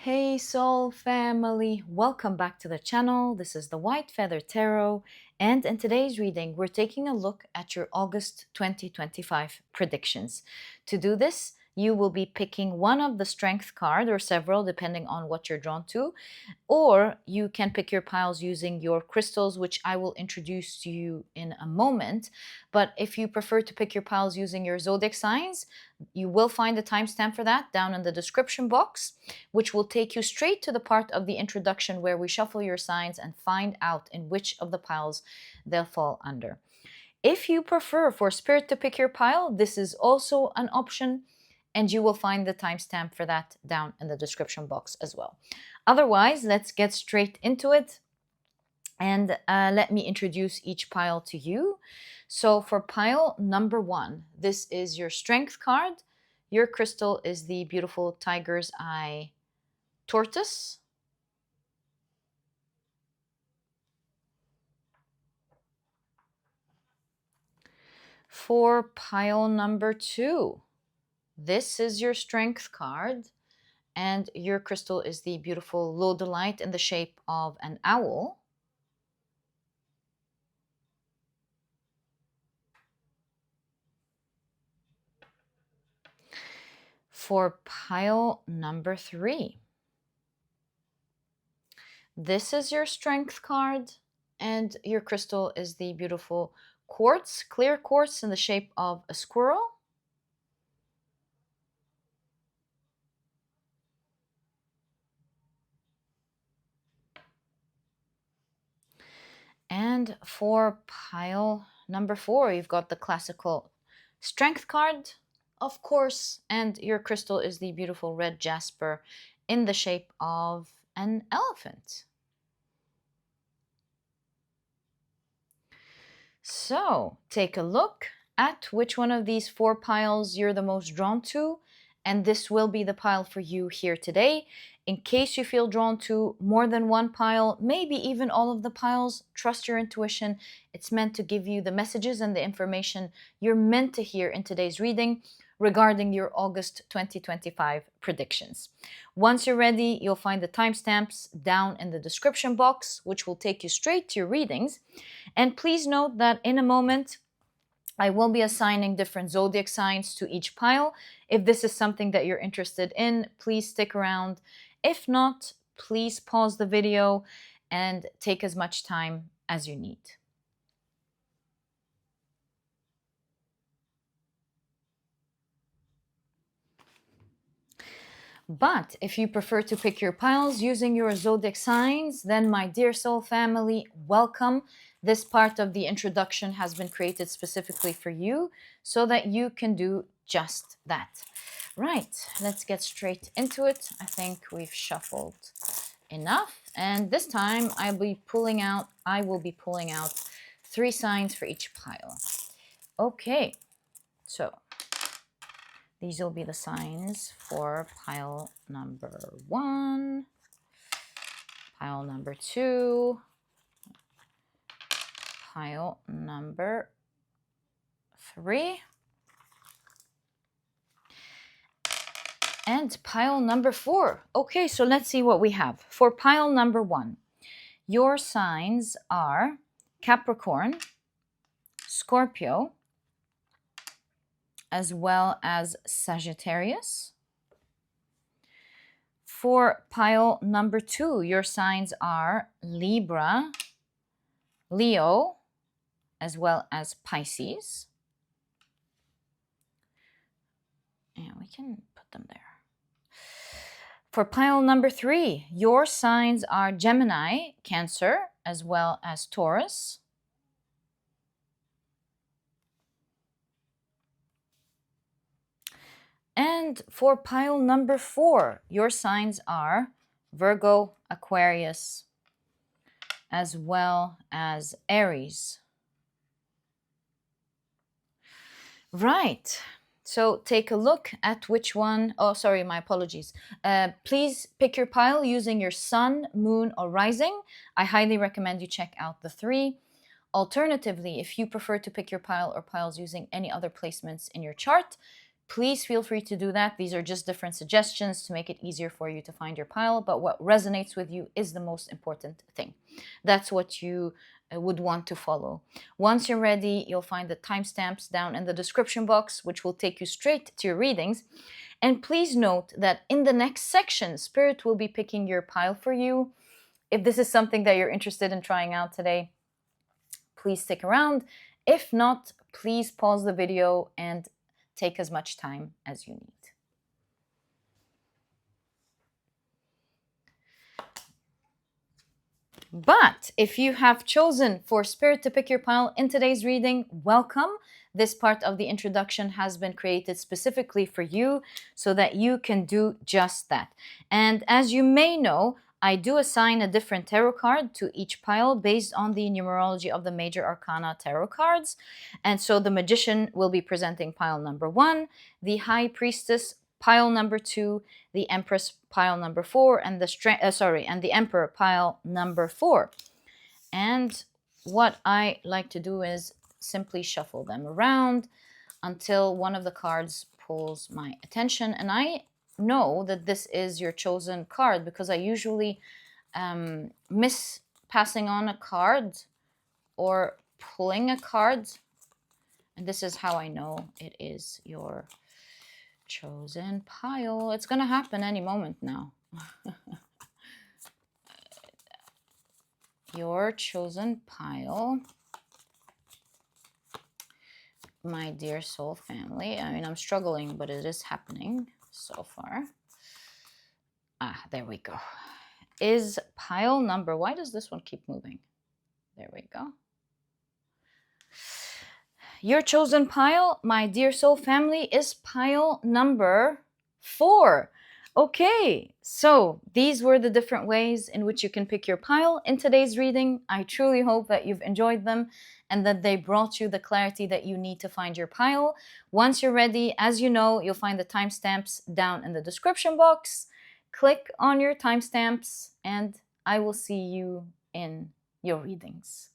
Hey Soul family, welcome back to the channel. This is the White Feather Tarot, and in today's reading we're taking a look at your August 2025 predictions. To do this, you will be picking one of the strength card or several depending on what you're drawn to, or you can pick your piles using your crystals, which I will introduce to you in a moment. But if you prefer to pick your piles using your zodiac signs, you will find a timestamp for that down in the description box, which will take you straight to the part of the introduction where we shuffle your signs and find out in which of the piles they'll fall under. If you prefer for Spirit to pick your pile, this is also an option, and you will find the timestamp for that down in the description box as well. Otherwise, let's get straight into it, and let me introduce each pile to you. So for pile number 1, this is your strength card. Your crystal is the beautiful Tiger's Eye Tortoise. For pile number 2, this is your strength card, and your crystal is the beautiful Sodalite in the shape of an owl. For pile number 3, this is your strength card, and your crystal is the beautiful quartz, clear quartz in the shape of a squirrel. And for pile number 4, you've got the classical strength card, of course, and your crystal is the beautiful red Jasper in the shape of an elephant. So take a look at which one of these 4 piles you're the most drawn to, and this will be the pile for you here today. In case you feel drawn to more than one pile, maybe even all of the piles, trust your intuition. It's meant to give you the messages and the information you're meant to hear in today's reading regarding your August 2025 predictions. Once you're ready, you'll find the timestamps down in the description box, which will take you straight to your readings. And please note that in a moment, I will be assigning different zodiac signs to each pile. If this is something that you're interested in, please stick around. If not, please pause the video and take as much time as you need. But if you prefer to pick your piles using your zodiac signs, then my dear soul family, welcome. This part of the introduction has been created specifically for you so that you can do just that. Right, let's get straight into it. I think we've shuffled enough, and this time I will be pulling out 3 signs for each pile. Okay, so these will be the signs for pile number 1, pile number 2, pile number 3, and pile number 4. Okay, so let's see what we have. For pile number 1, your signs are Capricorn, Scorpio, as well as Sagittarius. For pile number 2, your signs are Libra, Leo, as well as Pisces. And we can put them there. For pile number 3, your signs are Gemini, Cancer, as well as Taurus. And for pile number 4, your signs are Virgo, Aquarius, as well as Aries. Right, so take a look at which one. Oh, sorry, my apologies. Please pick your pile using your sun, moon, or rising. I highly recommend you check out the 3. Alternatively, if you prefer to pick your pile or piles using any other placements in your chart, please feel free to do that. These are just different suggestions to make it easier for you to find your pile, but what resonates with you is the most important thing. That's what you would want to follow. Once you're ready, you'll find the timestamps down in the description box, which will take you straight to your readings. And please note that in the next section, Spirit will be picking your pile for you. If this is something that you're interested in trying out today, please stick around. If not, please pause the video and take as much time as you need. But if you have chosen for Spirit to pick your pile in today's reading, welcome. This part of the introduction has been created specifically for you so that you can do just that. And as you may know, I do assign a different tarot card to each pile based on the numerology of the major arcana tarot cards. And so the Magician will be presenting pile number 1, the High Priestess pile number 2, the Empress pile number 4, and the Emperor pile number 4. And what I like to do is simply shuffle them around until one of the cards pulls my attention, and I know that this is your chosen card because I usually miss passing on a card or pulling a card, and this is how I know it is your chosen pile. It's gonna happen any moment now. Your chosen pile, my dear soul family. I mean, I'm struggling, but it is happening so far. There we go. Is pile number, why does this one keep moving? There we go. Your chosen pile, my dear soul family, is pile number 4. Okay, so these were the different ways in which you can pick your pile in today's reading. I truly hope that you've enjoyed them and that they brought you the clarity that you need to find your pile. Once you're ready, as you know, you'll find the timestamps down in the description box. Click on your timestamps and I will see you in your readings.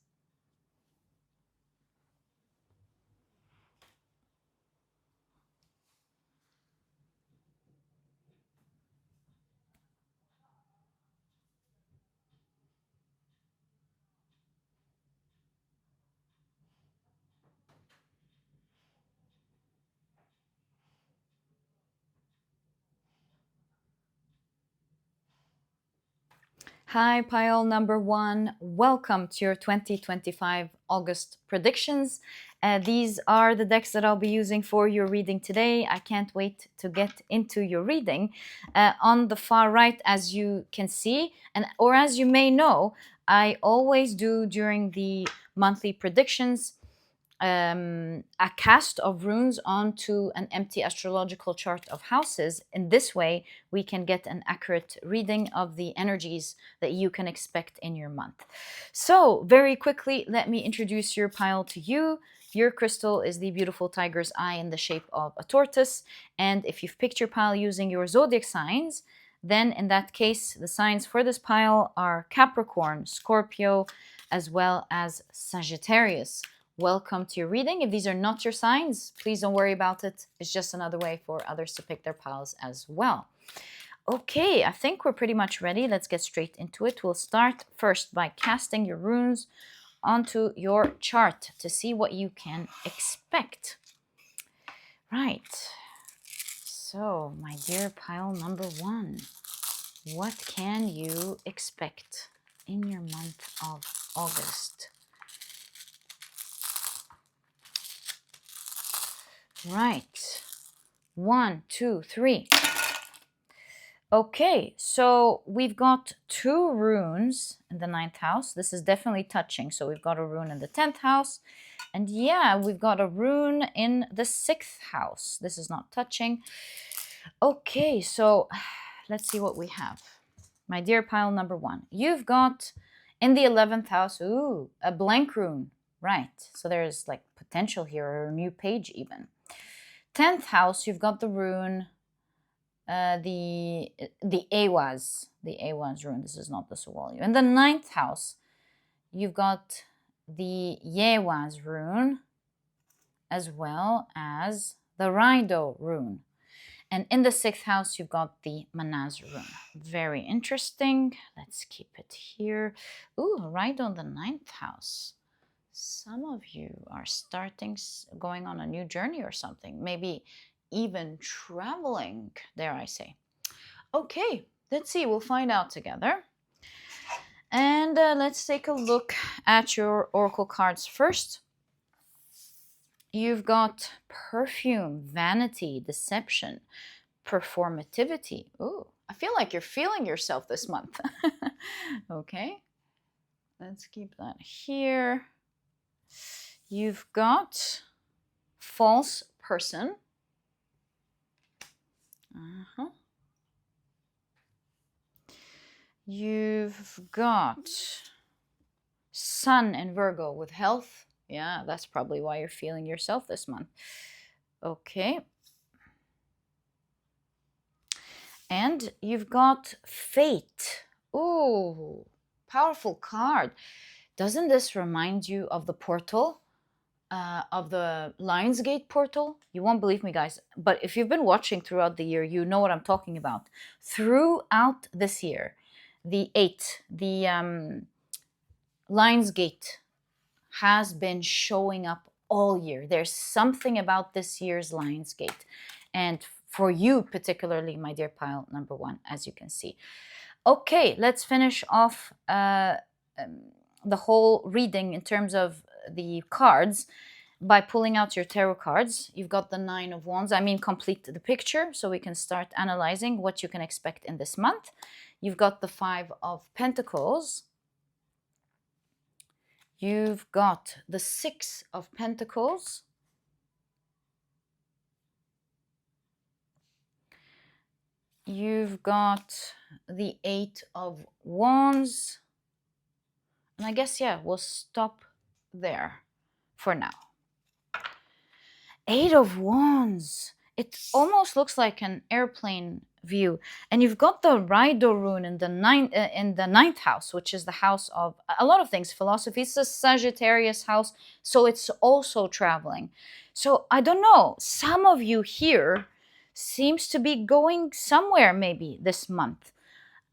Hi, pile number 1. Welcome to your 2025 August predictions. These are the decks that I'll be using for your reading today. I can't wait to get into your reading. On the far right, as you can see, or as you may know, I always do during the monthly predictions a cast of runes onto an empty astrological chart of houses. In this way, we can get an accurate reading of the energies that you can expect in your month. So, very quickly, let me introduce your pile to you. Your crystal is the beautiful tiger's eye in the shape of a tortoise. And if you've picked your pile using your zodiac signs, then in that case, the signs for this pile are Capricorn, Scorpio, as well as Sagittarius. Welcome to your reading. If these are not your signs, please don't worry about it. It's just another way for others to pick their piles as well. Okay, I think we're pretty much ready. Let's get straight into it. We'll start first by casting your runes onto your chart to see what you can expect. Right. So, my dear pile number 1, what can you expect in your month of August? Right. 1, 2, 3. Okay, so we've got 2 runes in the 9th house. This is definitely touching. So we've got a rune in the 10th house. And yeah, we've got a rune in the 6th house. This is not touching. Okay, so let's see what we have. My dear pile number 1, you've got in the 11th house, a blank rune. Right, so there's like potential here, or a new page even. 10th house, you've got the rune, the Awaz rune. This is not the Sowalyu. In the 9th house, you've got the Yewaz rune, as well as the Raido rune. And in the 6th house, you've got the Manaz rune. Very interesting. Let's keep it here. Ooh, right on the 9th house. Some of you are going on a new journey or something. Maybe even traveling, dare I say. Okay, let's see. We'll find out together. And let's take a look at your oracle cards first. You've got perfume, vanity, deception, performativity. Ooh, I feel like you're feeling yourself this month. Okay, let's keep that here. You've got false person. You've got Sun and Virgo with health. Yeah, that's probably why you're feeling yourself this month. Okay. And you've got Fate. Ooh, powerful card. Doesn't this remind you of the portal? Of the Lionsgate portal? You won't believe me, guys, but if you've been watching throughout the year, you know what I'm talking about. Throughout this year, the Lionsgate has been showing up all year. There's something about this year's Lionsgate. And for you particularly, my dear pile number 1, as you can see. Okay, let's finish off the whole reading in terms of the cards by pulling out your tarot cards. You've got the 9 of Wands. I mean, complete the picture so we can start analyzing what you can expect in this month. You've got the 5 of Pentacles. You've got the 6 of Pentacles. You've got the 8 of Wands. And I guess, yeah, we'll stop there for now. 8 of Wands. It almost looks like an airplane view. And you've got the Raido rune in the 9th house, which is the house of a lot of things. Philosophy. It's a Sagittarius house, so it's also traveling. So I don't know. Some of you here seems to be going somewhere maybe this month.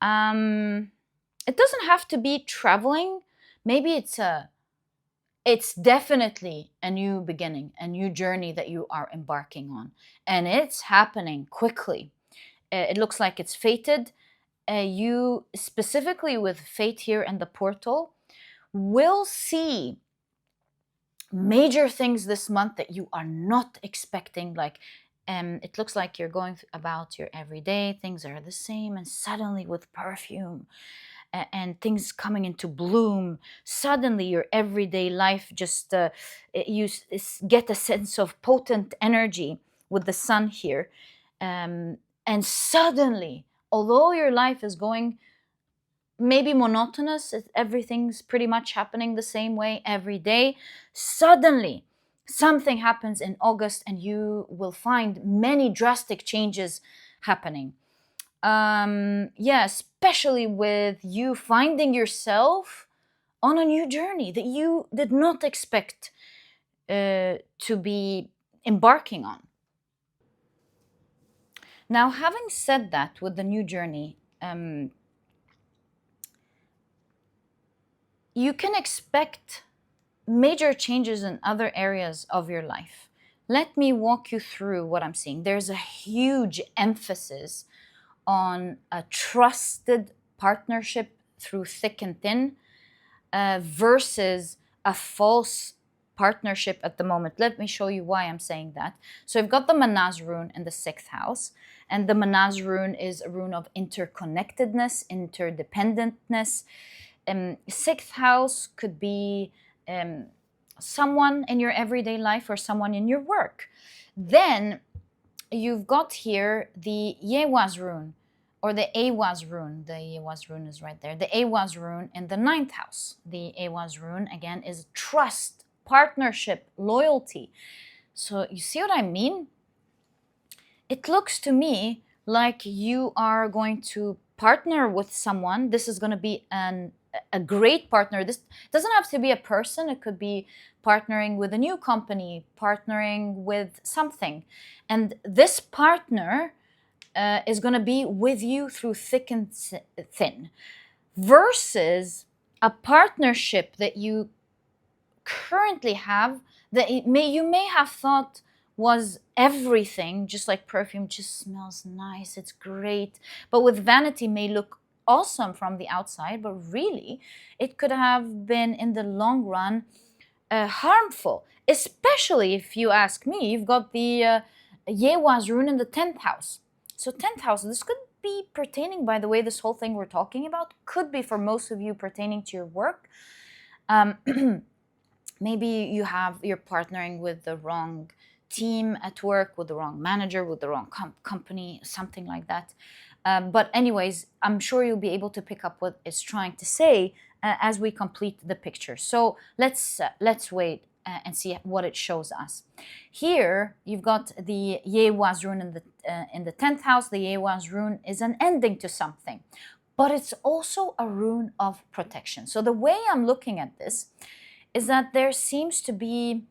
It doesn't have to be traveling. Maybe it's definitely a new beginning, a new journey that you are embarking on. And it's happening quickly. It looks like it's fated. You, specifically with fate here and the portal, will see major things this month that you are not expecting. Like, it looks like you're going about your everyday, things are the same, and suddenly with perfume and things coming into bloom, suddenly your everyday life just you get a sense of potent energy with the sun here, and suddenly, although your life is going maybe monotonous, everything's pretty much happening the same way every day, suddenly something happens in August and you will find many drastic changes happening. Yeah, especially with you finding yourself on a new journey that you did not expect to be embarking on. Now, having said that, with the new journey, you can expect major changes in other areas of your life. Let me walk you through what I'm seeing. There's a huge emphasis on a trusted partnership through thick and thin versus a false partnership at the moment. Let me show you why I'm saying that. So I've got the Manaz rune in the 6th house, and the Manaz rune is a rune of interconnectedness, interdependentness. 6th house could be someone in your everyday life or someone in your work. Then you've got here the Yewaz rune, or the Awaz rune. The Yewaz rune is right there. The Awaz rune in the 9th house. The Awaz rune, again, is trust, partnership, loyalty. So you see what I mean? It looks to me like you are going to partner with someone. This is going to be a great partner. This doesn't have to be a person. It could be partnering with a new company, partnering with something. And this partner is going to be with you through thick and thin, versus a partnership that you currently have that you may have thought was everything, just like perfume, just smells nice, it's great, but with vanity may look awesome from the outside, but really it could have been in the long run harmful. Especially if you ask me, you've got the Yewa's rune in the 10th house. So 10th house, this could be pertaining, by the way, this whole thing we're talking about could be for most of you pertaining to your work. Maybe you're partnering with the wrong team at work, with the wrong manager, with the wrong company, something like that. But anyways, I'm sure you'll be able to pick up what it's trying to say as we complete the picture. So let's wait and see what it shows us. Here you've got the Yewa's rune in the 10th house. The Yewa's rune is an ending to something, but it's also a rune of protection. So the way I'm looking at this is that there seems to be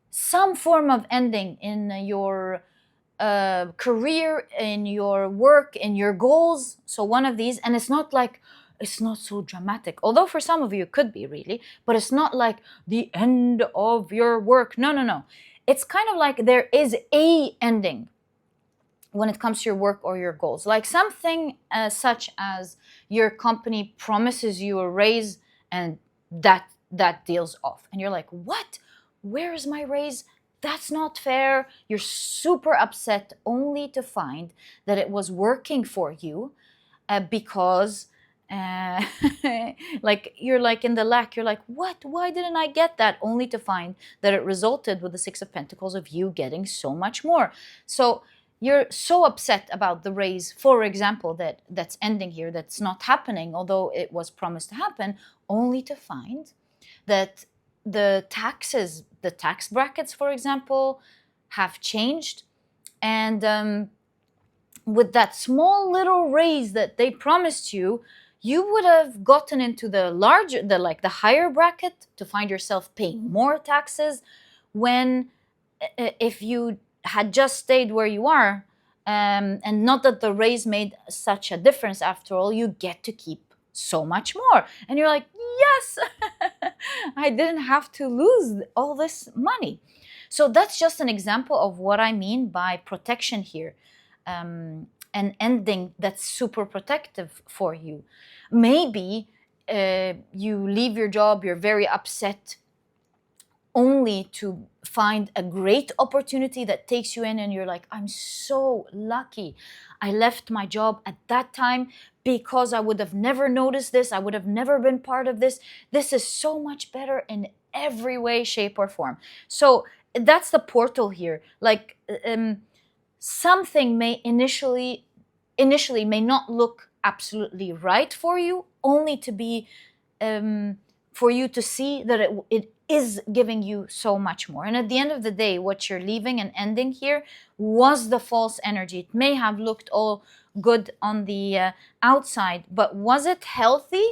some form of ending in your career, in your work, in your goals. So one of these, and it's not so dramatic, although for some of you it could be really, but it's not like the end of your work. No. It's kind of like there is a ending when it comes to your work or your goals. Like something such as your company promises you a raise and that deal's off. And you're like, what? Where is my raise? That's not fair. You're super upset only to find that it was working for you because like you're like in the lack. You're like, what? Why didn't I get that? Only to find that it resulted with the 6 of Pentacles of you getting so much more. So you're so upset about the raise, for example, that's ending here, that's not happening, although it was promised to happen, only to find that the taxes, the tax brackets, for example, have changed. And with that small little raise that they promised you, you would have gotten into the higher bracket to find yourself paying more taxes when if you had just stayed where you are, and not that the raise made such a difference after all, you get to keep so much more. And you're like, yes, I didn't have to lose all this money. So that's just an example of what I mean by protection here. An ending that's super protective for you. Maybe you leave your job, you're very upset, only to find a great opportunity that takes you in, and you're like, I'm so lucky. I left my job at that time because I would have never noticed this. I would have never been part of this. This is so much better in every way, shape, or form. So that's the portal here. Like something may initially may not look absolutely right for you, only to be for you to see that it is giving you so much more. And at the end of the day, what you're leaving and ending here was the false energy. It may have looked all good on the outside, but was it healthy?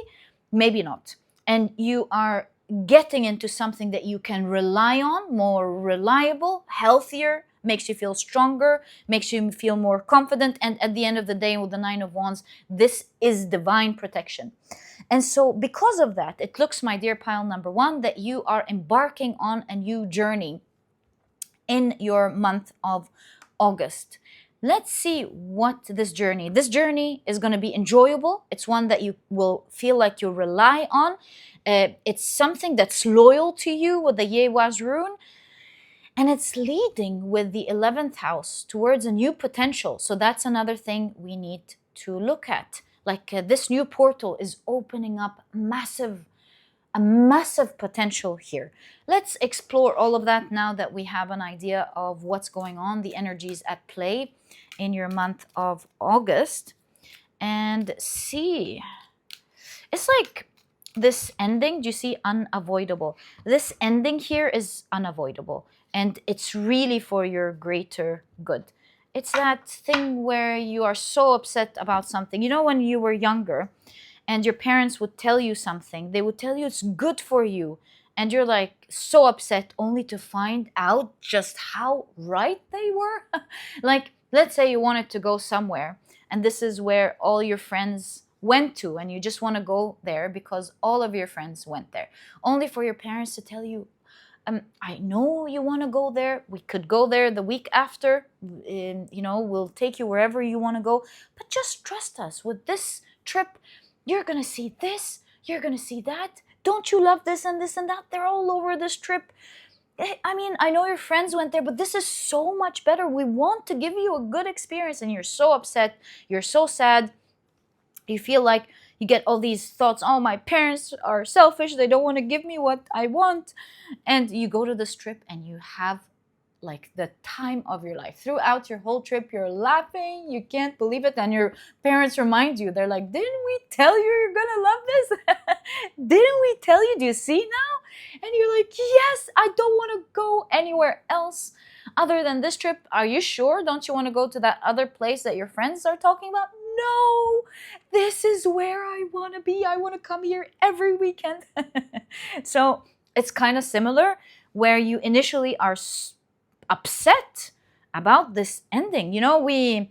Maybe not. And you are getting into something that you can rely on, more reliable, healthier, makes you feel stronger, makes you feel more confident. And at the end of the day, with the 9 of Wands, this is divine protection. And so because of that, it looks, my dear pile number 1, that you are embarking on a new journey in your month of August. Let's see what this journey is going to be enjoyable. It's one that you will feel like you rely on. It's something that's loyal to you with the Yewa's rune. And it's leading with the 11th house towards a new potential. So that's another thing we need to look at. Like this new portal is opening up a massive potential here. Let's explore all of that now that we have an idea of what's going on, the energies at play in your month of August, and see. It's like this ending, do you see, unavoidable? This ending here is unavoidable, and it's really for your greater good. It's that thing where you are so upset about something. You know, when you were younger and your parents would tell you something. They would tell you it's good for you, and you're like so upset only to find out just how right they were. Like, let's say you wanted to go somewhere, and this is where all your friends went to, and you just want to go there because all of your friends went there, only for your parents to tell you, I know you want to go there. We could go there the week after. We'll take you wherever you want to go. But just trust us. With this trip, you're going to see this. You're going to see that. Don't you love this and this and that? They're all over this trip. I mean, I know your friends went there, but this is so much better. We want to give you a good experience. And you're so upset. You're so sad. You feel like you get all these thoughts, oh, my parents are selfish, they don't want to give me what I want. And you go to this trip and you have like the time of your life. Throughout your whole trip, you're laughing, you can't believe it. And your parents remind you, they're like, didn't we tell you you're gonna love this? Didn't we tell you? Do you see now? And you're like, yes, I don't want to go anywhere else other than this trip. Are you sure? Don't you want to go to that other place that your friends are talking about? No, this is where I want to be. I want to come here every weekend. So it's kind of similar, where you initially are upset about this ending. We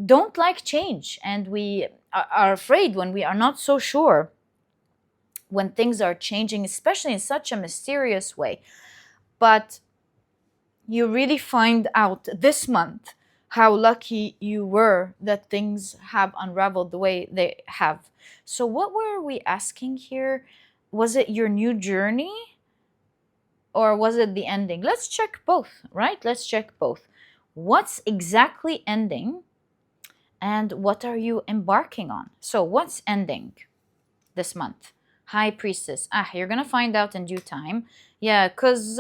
don't like change, and we are afraid when we are not so sure when things are changing, especially in such a mysterious way. But you really find out this month how lucky you were that things have unraveled the way they have. So what were we asking here? Was it your new journey, or was it the ending? Let's check both, right? Let's check both. What's exactly ending, and what are you embarking on? So what's ending this month? High Priestess. You're gonna find out in due time. Yeah, because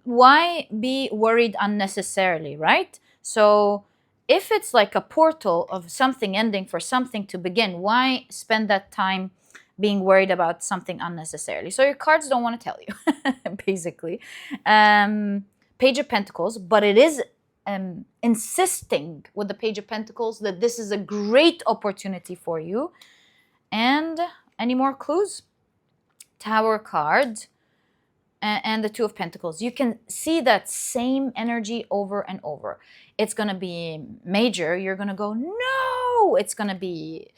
why be worried unnecessarily, right? So if it's like a portal of something ending for something to begin, why spend that time being worried about something unnecessarily? So your cards don't want to tell you, basically. Page of Pentacles, but it is insisting with the Page of Pentacles that this is a great opportunity for you. And any more clues? Tower card and the Two of Pentacles. You can see that same energy over and over. It's going to be major. You're going to go, no! It's going to be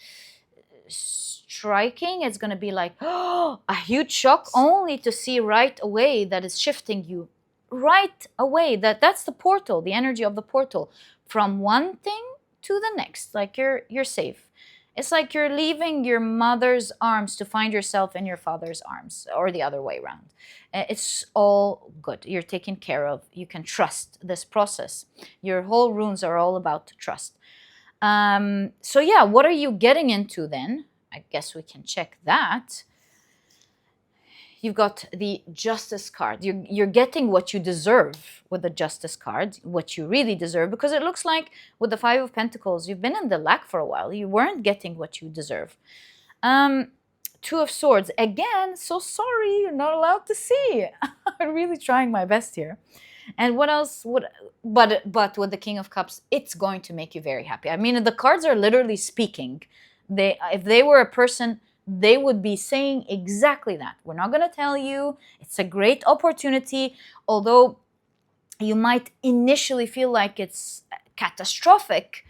striking. It's going to be like, oh, a huge shock, only to see right away that is shifting you. Right away. That's the portal, the energy of the portal. From one thing to the next. Like you're safe. It's like you're leaving your mother's arms to find yourself in your father's arms, or the other way around. It's all good. You're taken care of. You can trust this process. Your whole runes are all about trust. So yeah, what are you getting into then? I guess we can check that. You've got the Justice card. You're getting what you deserve with the Justice card, what you really deserve, because it looks like with the Five of Pentacles, you've been in the lack for a while. You weren't getting what you deserve. Two of Swords. Again, so sorry, you're not allowed to see. I'm really trying my best here. And what else would... But with the King of Cups, it's going to make you very happy. I mean, the cards are literally speaking. If they were a person, they would be saying exactly that. We're not going to tell you. It's a great opportunity, although you might initially feel like it's catastrophic.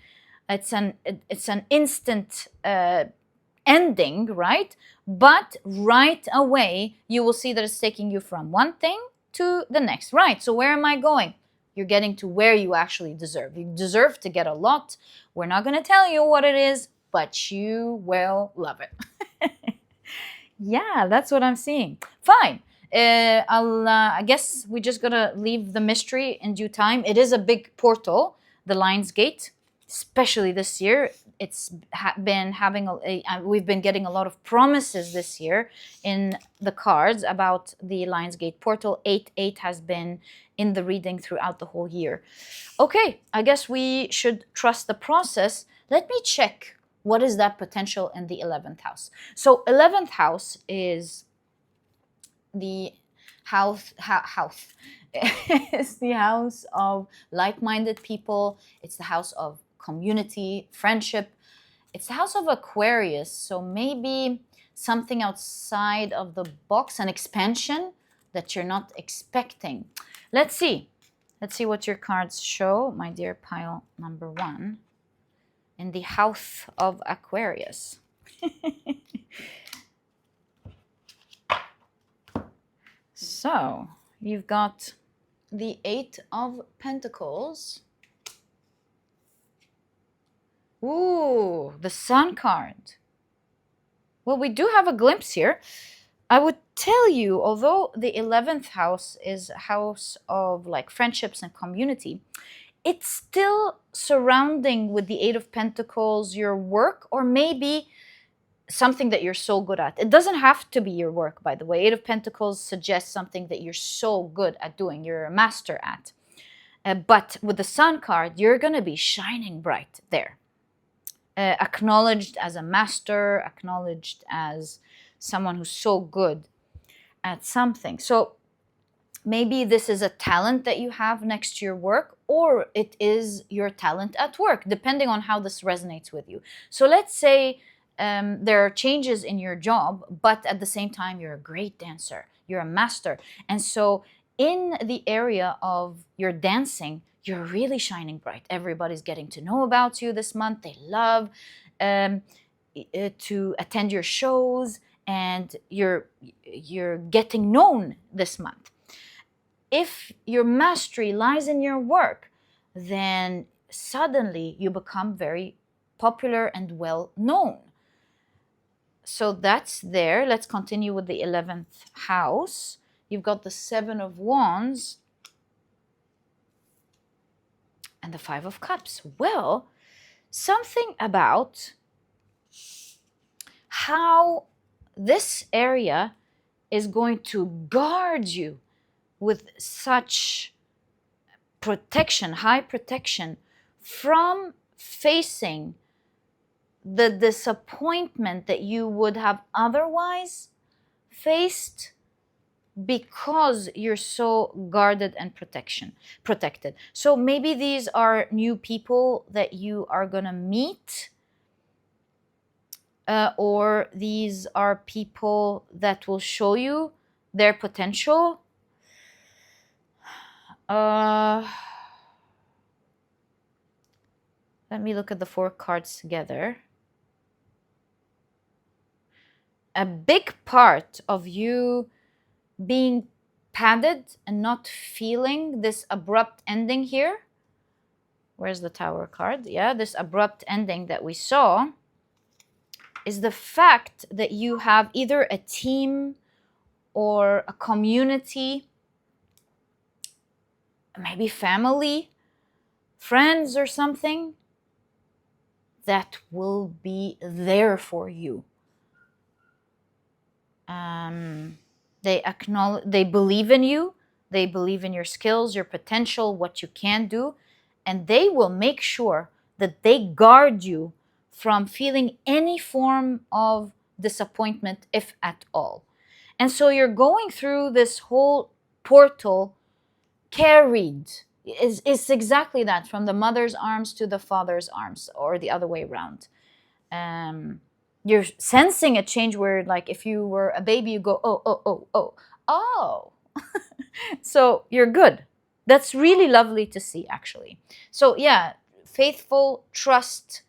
It's an instant ending, right? But right away, you will see that it's taking you from one thing to the next, right? So where am I going? You're getting to where you actually deserve. You deserve to get a lot. We're not going to tell you what it is, but you will love it. Yeah, that's what I'm seeing. Fine. I guess we just gotta leave the mystery in due time. It is a big portal, the Lion's Gate, especially this year. It's been having we've been getting a lot of promises this year in the cards about the Lion's Gate portal. 8/8 has been in the reading throughout the whole year. Okay, I guess we should trust the process. Let me check. What is that potential in the 11th house? So 11th house is the house. It's the house of like-minded people. It's the house of community, friendship. It's the house of Aquarius, so maybe something outside of the box, an expansion that you're not expecting. Let's see. Let's see what your cards show, my dear pile number 1, in the house of Aquarius. So, you've got the 8 of Pentacles. Ooh, the Sun card. Well, we do have a glimpse here. I would tell you, although the 11th house is a house of like friendships and community, it's still surrounding with the 8 of Pentacles your work, or maybe something that you're so good at. It doesn't have to be your work, by the way. 8 of Pentacles suggests something that you're so good at doing, you're a master at. But with the Sun card, you're going to be shining bright there. Acknowledged as a master, acknowledged as someone who's so good at something. So maybe this is a talent that you have next to your work, or it is your talent at work, depending on how this resonates with you. So let's say there are changes in your job, but at the same time, you're a great dancer, you're a master. And so in the area of your dancing, you're really shining bright. Everybody's getting to know about you this month. They love to attend your shows, and you're getting known this month. If your mastery lies in your work, then suddenly you become very popular and well known. So that's there. Let's continue with the 11th house. You've got the 7 of Wands and the 5 of Cups. Well, something about how this area is going to guard you with such protection, high protection, from facing the disappointment that you would have otherwise faced, because you're so guarded and protected. So maybe these are new people that you are gonna meet, or these are people that will show you their potential. Let me look at the 4 cards together. A big part of you being padded and not feeling this abrupt ending here. Where's the Tower card? Yeah, this abrupt ending that we saw is the fact that you have either a team or a community, maybe family, friends or something, that will be there for you. They believe in you, they believe in your skills, your potential, what you can do, and they will make sure that they guard you from feeling any form of disappointment, if at all. And so you're going through this whole portal carried. It's exactly that, from the mother's arms to the father's arms, or the other way around. You're sensing a change where, like, if you were a baby, you go, oh. So you're good. That's really lovely to see, actually. So yeah, faithful, trust.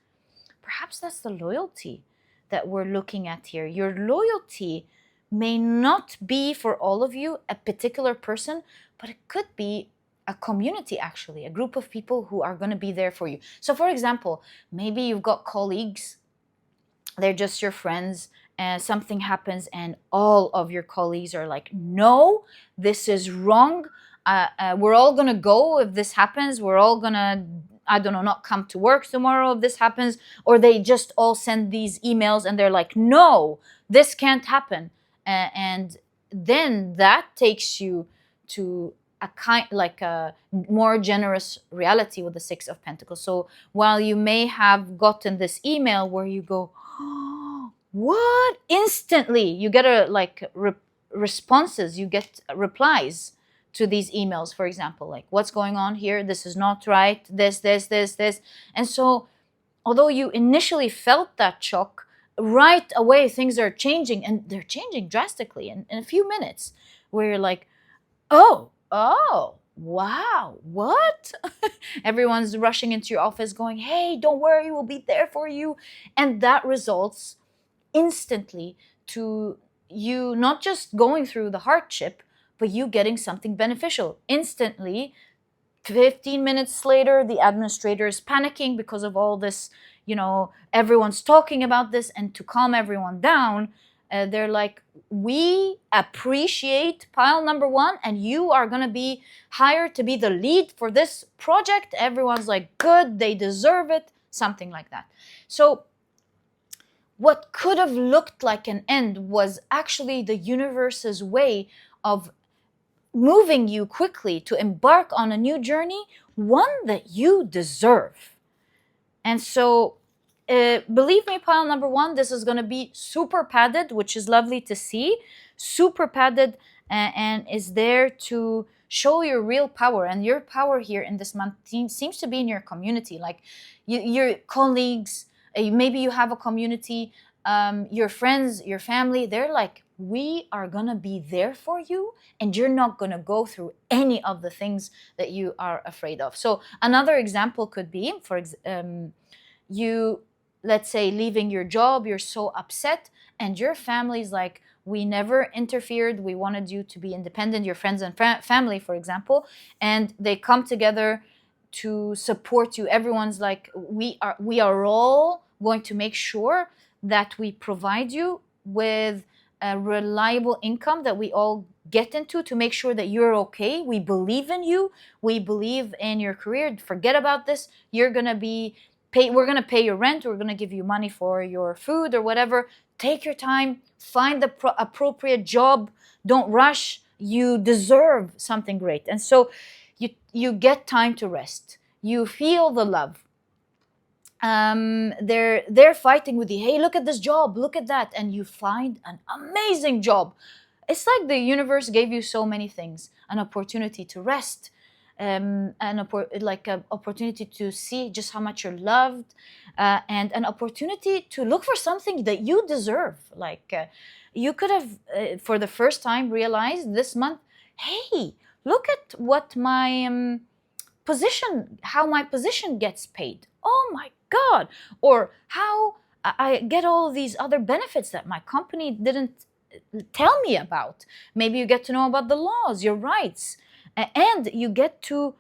Perhaps that's the loyalty that we're looking at here. Your loyalty may not be for all of you a particular person, but it could be a community, actually, a group of people who are going to be there for you. So for example, maybe you've got colleagues, they're just your friends, and something happens and all of your colleagues are like, no, this is wrong. We're all going to go if this happens. We're all going to, I don't know, not come to work tomorrow if this happens. Or they just all send these emails and they're like, no, this can't happen. And then that takes you to a more generous reality with the 6 of Pentacles. So while you may have gotten this email where you go, oh, what? Instantly you get responses, you get replies to these emails, for example, like, what's going on here? This is not right. This. And so although you initially felt that shock, right away things are changing, and they're changing drastically in a few minutes, where you're like, oh, wow, what? Everyone's rushing into your office going, hey, don't worry, we'll be there for you. And that results instantly to you not just going through the hardship, but you getting something beneficial instantly. 15 minutes later, the administrator is panicking because of all this, everyone's talking about this. And to calm everyone down, they're like, we appreciate pile number one, and you are going to be hired to be the lead for this project. Everyone's like, good, they deserve it, something like that. So what could have looked like an end was actually the universe's way of moving you quickly to embark on a new journey, one that you deserve. And so, believe me, pile number one, this is going to be super padded, which is lovely to see. Super padded, and is there to show your real power. And your power here in this month seems to be in your community, like your colleagues. Maybe you have a community, your friends, your family. They're like, we are going to be there for you, and you're not going to go through any of the things that you are afraid of. So another example could be, you, let's say, leaving your job, you're so upset, and your family's like, we never interfered, we wanted you to be independent, your friends and family, for example, and they come together to support you. Everyone's like, we are all going to make sure that we provide you with a reliable income that we all get into, to make sure that you're okay. We believe in you. We believe in your career. Forget about this. You're going to be paid. We're going to pay your rent. We're going to give you money for your food or whatever. Take your time. Find the appropriate job. Don't rush. You deserve something great. And so you get time to rest. You feel the love. They're fighting with you. Hey, look at this job, look at that, and you find an amazing job. It's like the universe gave you so many things: an opportunity to rest, an opportunity to see just how much you're loved, and an opportunity to look for something that you deserve. You could have, for the first time, realized this month, hey, look at what my how my position gets paid. Oh my God. Or how I get all these other benefits that my company didn't tell me about. Maybe you get to know about the laws, your rights, and you get to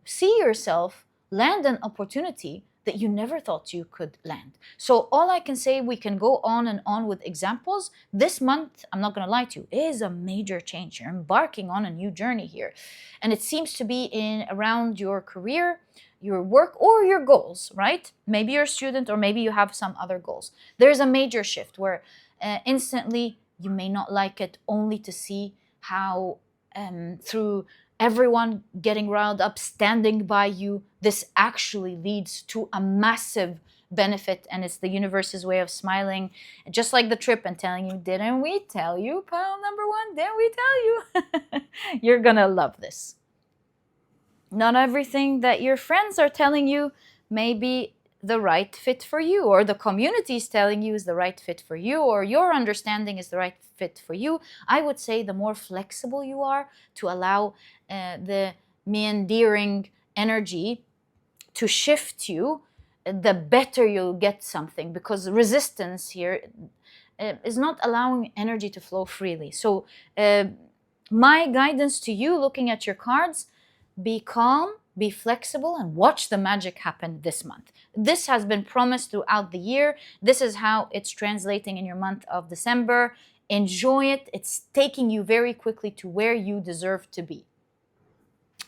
see yourself land an opportunity that you never thought you could land. So all I can say, we can go on and on with examples. This month, I'm not going to lie to you, is a major change. You're embarking on a new journey here. And it seems to be around your career, your work, or your goals, right? Maybe you're a student, or maybe you have some other goals. There's a major shift where instantly you may not like it, only to see how through everyone getting riled up, standing by you, this actually leads to a massive benefit. And it's the universe's way of smiling, just like the trip, and telling you, didn't we tell you, pile number one? Didn't we tell you? You're gonna love this. Not everything that your friends are telling you may be the right fit for you, or the community is telling you is the right fit for you, or your understanding is the right fit for you. I would say the more flexible you are to allow the meandering energy to shift you, the better you'll get something, because resistance here is not allowing energy to flow freely. So my guidance to you, looking at your cards, be calm, be flexible, and watch the magic happen this month. This has been promised throughout the year. This is how it's translating in your month of December. Enjoy it. It's taking you very quickly to where you deserve to be.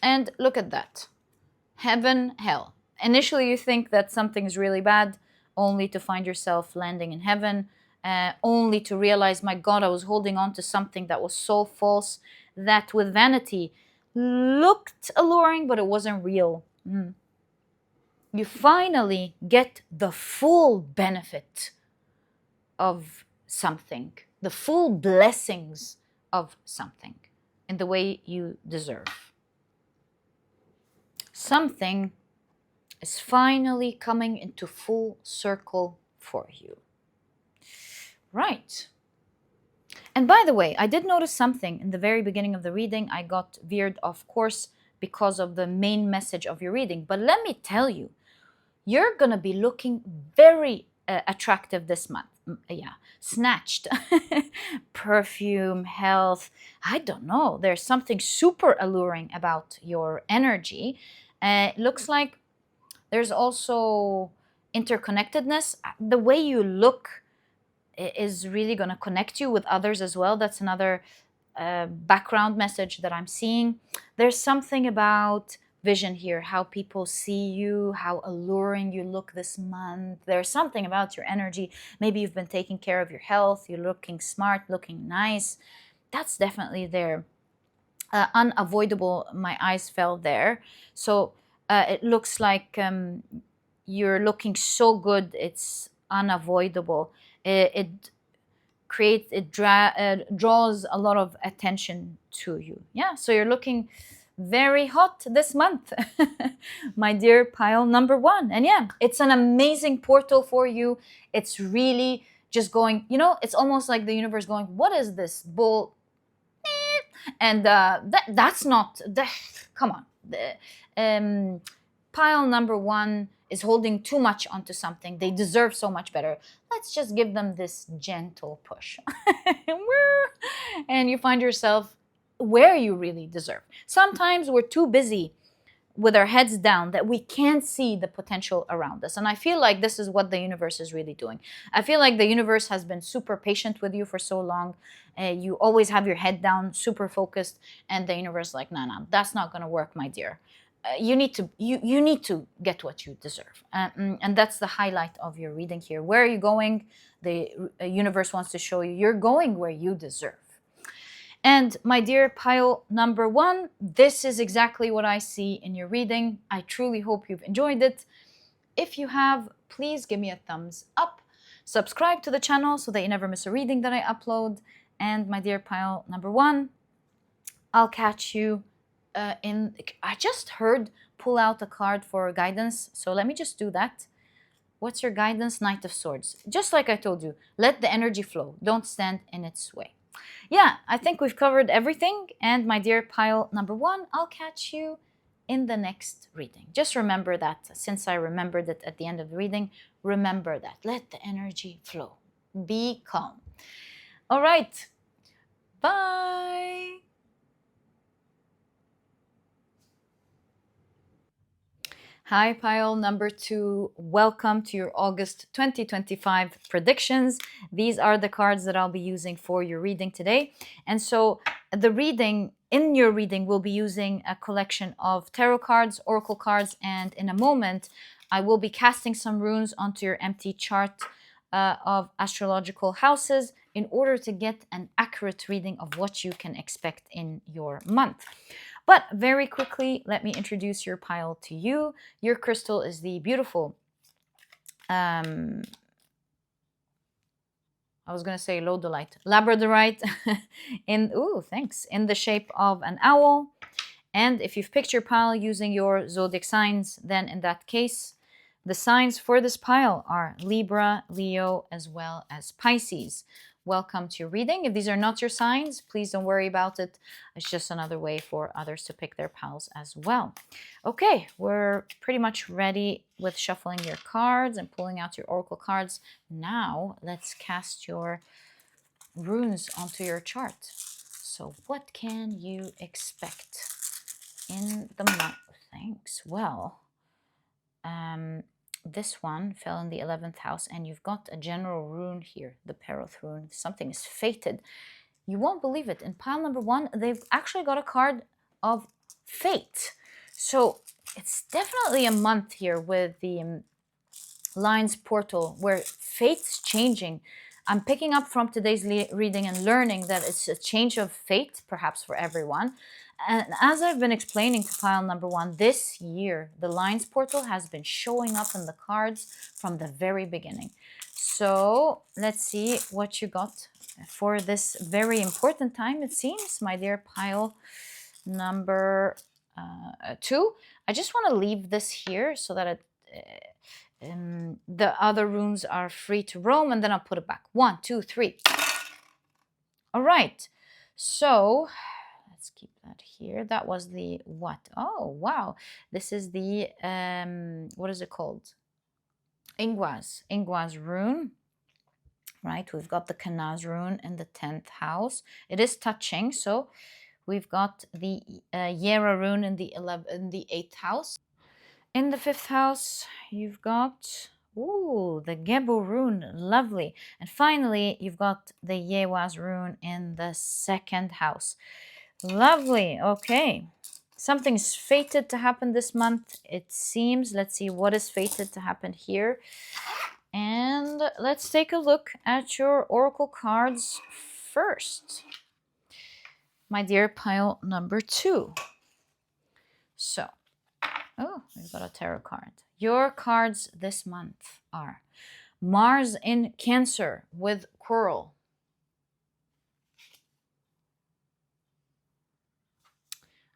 And look at that. Heaven, hell. Initially, you think that something's really bad, only to find yourself landing in heaven, only to realize, my God, I was holding on to something that was so false, that with vanity looked alluring, but it wasn't real. You finally get the full benefit of something, the full blessings of something, in the way you deserve. Something is finally coming into full circle for you. Right. And by the way, I did notice something in the very beginning of the reading. I got veered off course because of the main message of your reading. But let me tell you, you're going to be looking very attractive this month. Yeah, snatched. Perfume, health. I don't know. There's something super alluring about your energy. It looks like there's also interconnectedness. The way you look is really going to connect you with others as well. That's another background message that I'm seeing. There's something about vision here, how people see you, how alluring you look this month. There's something about your energy. Maybe you've been taking care of your health, you're looking smart, looking nice. That's definitely there. Unavoidable, my eyes fell there. So it looks like you're looking so good, it's unavoidable. It creates, draws a lot of attention to you. Yeah, so you're looking very hot this month, my dear pile number 1. And yeah, it's an amazing portal for you. It's really just going, it's almost like the universe going, what is this bull? And that's not the, come on. Pile number 1 is holding too much onto something. They deserve so much better. Let's just give them this gentle push. And you find yourself where you really deserve. Sometimes we're too busy with our heads down that we can't see the potential around us. And I feel like this is what the universe is really doing. I feel like the universe has been super patient with you for so long. You always have your head down, super focused, and the universe is like, no, that's not going to work, my dear. You need to get what you deserve, and that's the highlight of your reading here. Where are you going? The universe wants to show you you're going where you deserve. And my dear pile number 1, this is exactly what I see in your reading. I truly hope you've enjoyed it. If you have, please give me a thumbs up. Subscribe to the channel so that you never miss a reading that I upload. And my dear pile number 1, I'll catch you I just heard pull out a card for guidance. So let me just do that. What's your guidance? Knight of Swords. Just like I told you, let the energy flow. Don't stand in its way. Yeah, I think we've covered everything. And my dear pile number 1, I'll catch you in the next reading. Just remember that, since I remembered it at the end of the reading, remember that. Let the energy flow. Be calm. All right. Bye. Hi, pile number 2. Welcome to your August 2025 predictions. These are the cards that I'll be using for your reading today. And so in your reading, we'll be using a collection of tarot cards, oracle cards, and in a moment, I will be casting some runes onto your empty chart of astrological houses in order to get an accurate reading of what you can expect in your month. But very quickly, let me introduce your pile to you. Your crystal is the beautiful, I was going to say Sodalite, Labradorite, in the shape of an owl. And if you've picked your pile using your zodiac signs, then in that case, the signs for this pile are Libra, Leo, as well as Pisces. Welcome to your reading. If these are not your signs, please don't worry about it. It's just another way for others to pick their piles as well. Okay, we're pretty much ready with shuffling your cards and pulling out your oracle cards. Now, let's cast your runes onto your chart. So what can you expect in the month? Thanks. Well, this one fell in the 11th house, and you've got a general rune here, the Peroth rune. Something is fated. You won't believe it. In pile number 1, they've actually got a card of fate. So it's definitely a month here with the Lion's Portal where fate's changing. I'm picking up from today's reading and learning that it's a change of fate, perhaps for everyone. And as I've been explaining to pile number 1, this year, the Lion's Portal has been showing up in the cards from the very beginning. So let's see what you got for this very important time, it seems, my dear pile number 2. I just want to leave this here so that it the other rooms are free to roam, and then I'll put it back. 1, 2, 3. All right, so let's keep that here. That was the what? Oh, wow. This is the, what is it called? Ingwas rune, right? We've got the Kanaz rune in the 10th house. It is touching, so we've got the Yera rune in the 8th house. In the 5th house, you've got, ooh, the Gebu rune, lovely. And finally, you've got the Yewaz rune in the 2nd house. Lovely, okay. Something's fated to happen this month, it seems. Let's see what is fated to happen here. And let's take a look at your oracle cards first. My dear pile number 2. So, oh, we've got a tarot card. Your cards this month are Mars in Cancer with Squirrel.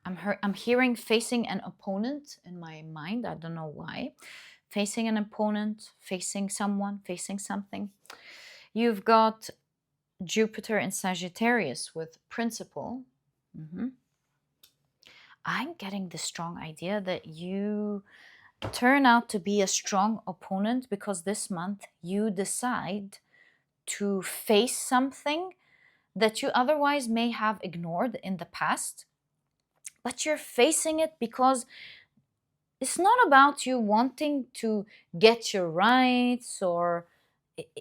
I'm hearing facing an opponent in my mind. I don't know why. Facing an opponent, facing someone, facing something. You've got Jupiter in Sagittarius with Principle. I'm getting the strong idea that you turn out to be a strong opponent because this month you decide to face something that you otherwise may have ignored in the past, but you're facing it because it's not about you wanting to get your rights, or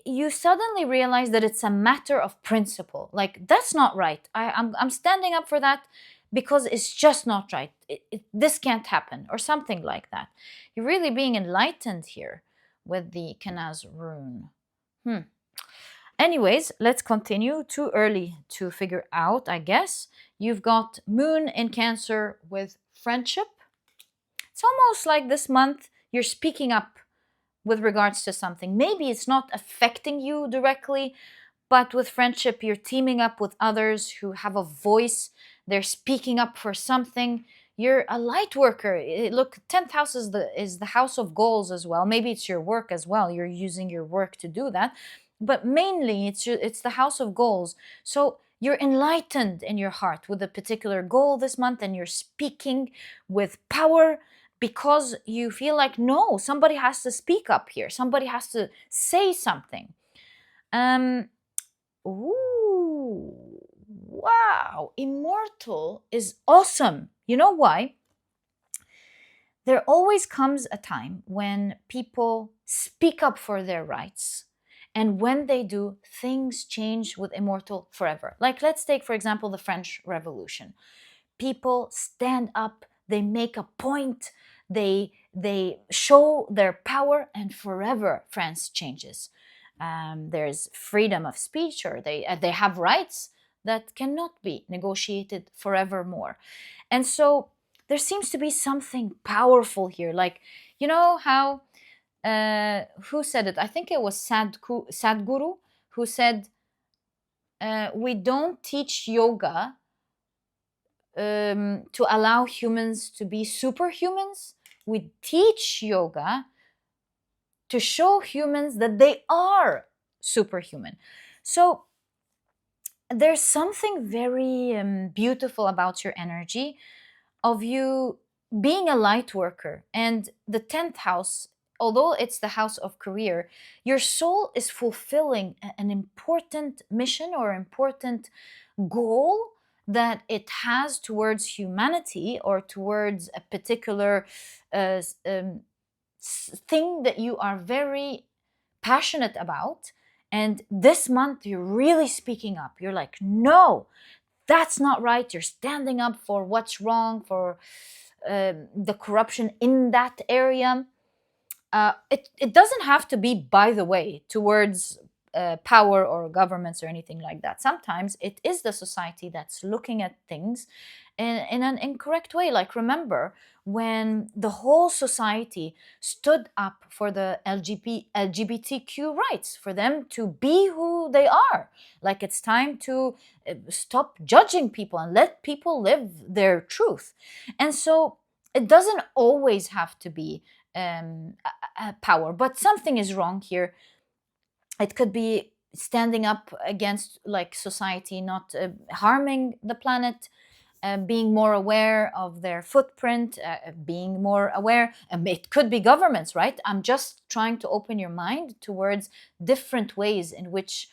you suddenly realize that it's a matter of principle. Like, that's not right. I'm standing up for that because it's just not right. This can't happen, or something like that. You're really being enlightened here with the Kanaz rune. Anyways, let's continue. Too early to figure out, I guess. You've got Moon in Cancer with Friendship. It's almost like this month you're speaking up with regards to something. Maybe it's not affecting you directly, but with friendship, you're teaming up with others who have a voice. They're speaking up for something. You're a light worker. Look, 10th house is the house of goals as well. Maybe it's your work as well. You're using your work to do that. But mainly, it's the house of goals. So you're enlightened in your heart with a particular goal this month, and you're speaking with power because you feel like, no, somebody has to speak up here. Somebody has to say something. Ooh, wow. Immortal is awesome. You know why? There always comes a time when people speak up for their rights. And when they do, things change with Immortal forever. Like, let's take, for example, the French Revolution. People stand up, they make a point, they show their power, and forever France changes. There's freedom of speech, or they have rights that cannot be negotiated forevermore. And so there seems to be something powerful here. Like, you know how, who said it? I think it was Sadhguru who said, we don't teach yoga to allow humans to be superhumans. We teach yoga to show humans that they are superhuman. So there's something very beautiful about your energy, of you being a light worker. And the 10th house, although it's the house of career, your soul is fulfilling an important mission or important goal that it has towards humanity, or towards a particular thing that you are very passionate about. And this month you're really speaking up. You're like, no, that's not right. You're standing up for what's wrong, for the corruption in that area. It doesn't have to be, by the way, towards power or governments or anything like that. Sometimes it is the society that's looking at things in an incorrect way. Like, remember when the whole society stood up for the LGBTQ rights, for them to be who they are. Like, it's time to stop judging people and let people live their truth. And so it doesn't always have to be power. But something is wrong here. It could be standing up against like society not harming the planet, being more aware of their footprint, being more aware. It could be governments, right? I'm just trying to open your mind towards different ways in which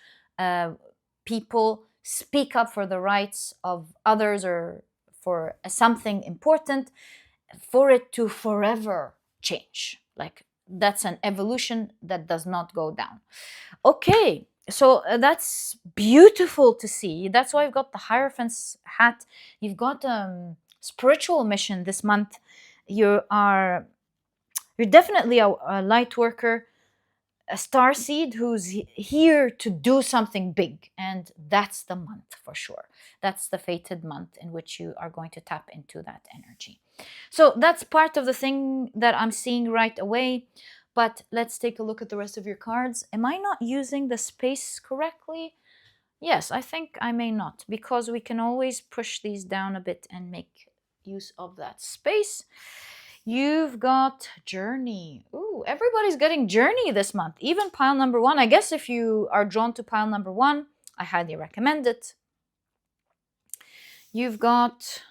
people speak up for the rights of others or for something important, for it to forever change. Like that's an evolution that does not go down. Okay, so that's beautiful to see. That's why I've got the Hierophant's hat. You've got spiritual mission this month. You're definitely a light worker, a star seed who's here to do something big, and that's the month for sure. That's the fated month in which you are going to tap into that energy. So that's part of the thing that I'm seeing right away. But let's take a look at the rest of your cards. Am I not using the space correctly? Yes, I think I may not, because we can always push these down a bit and make use of that space. You've got Journey. Ooh, everybody's getting Journey this month, even pile number 1. I guess if you are drawn to pile number 1, I highly recommend it. You've got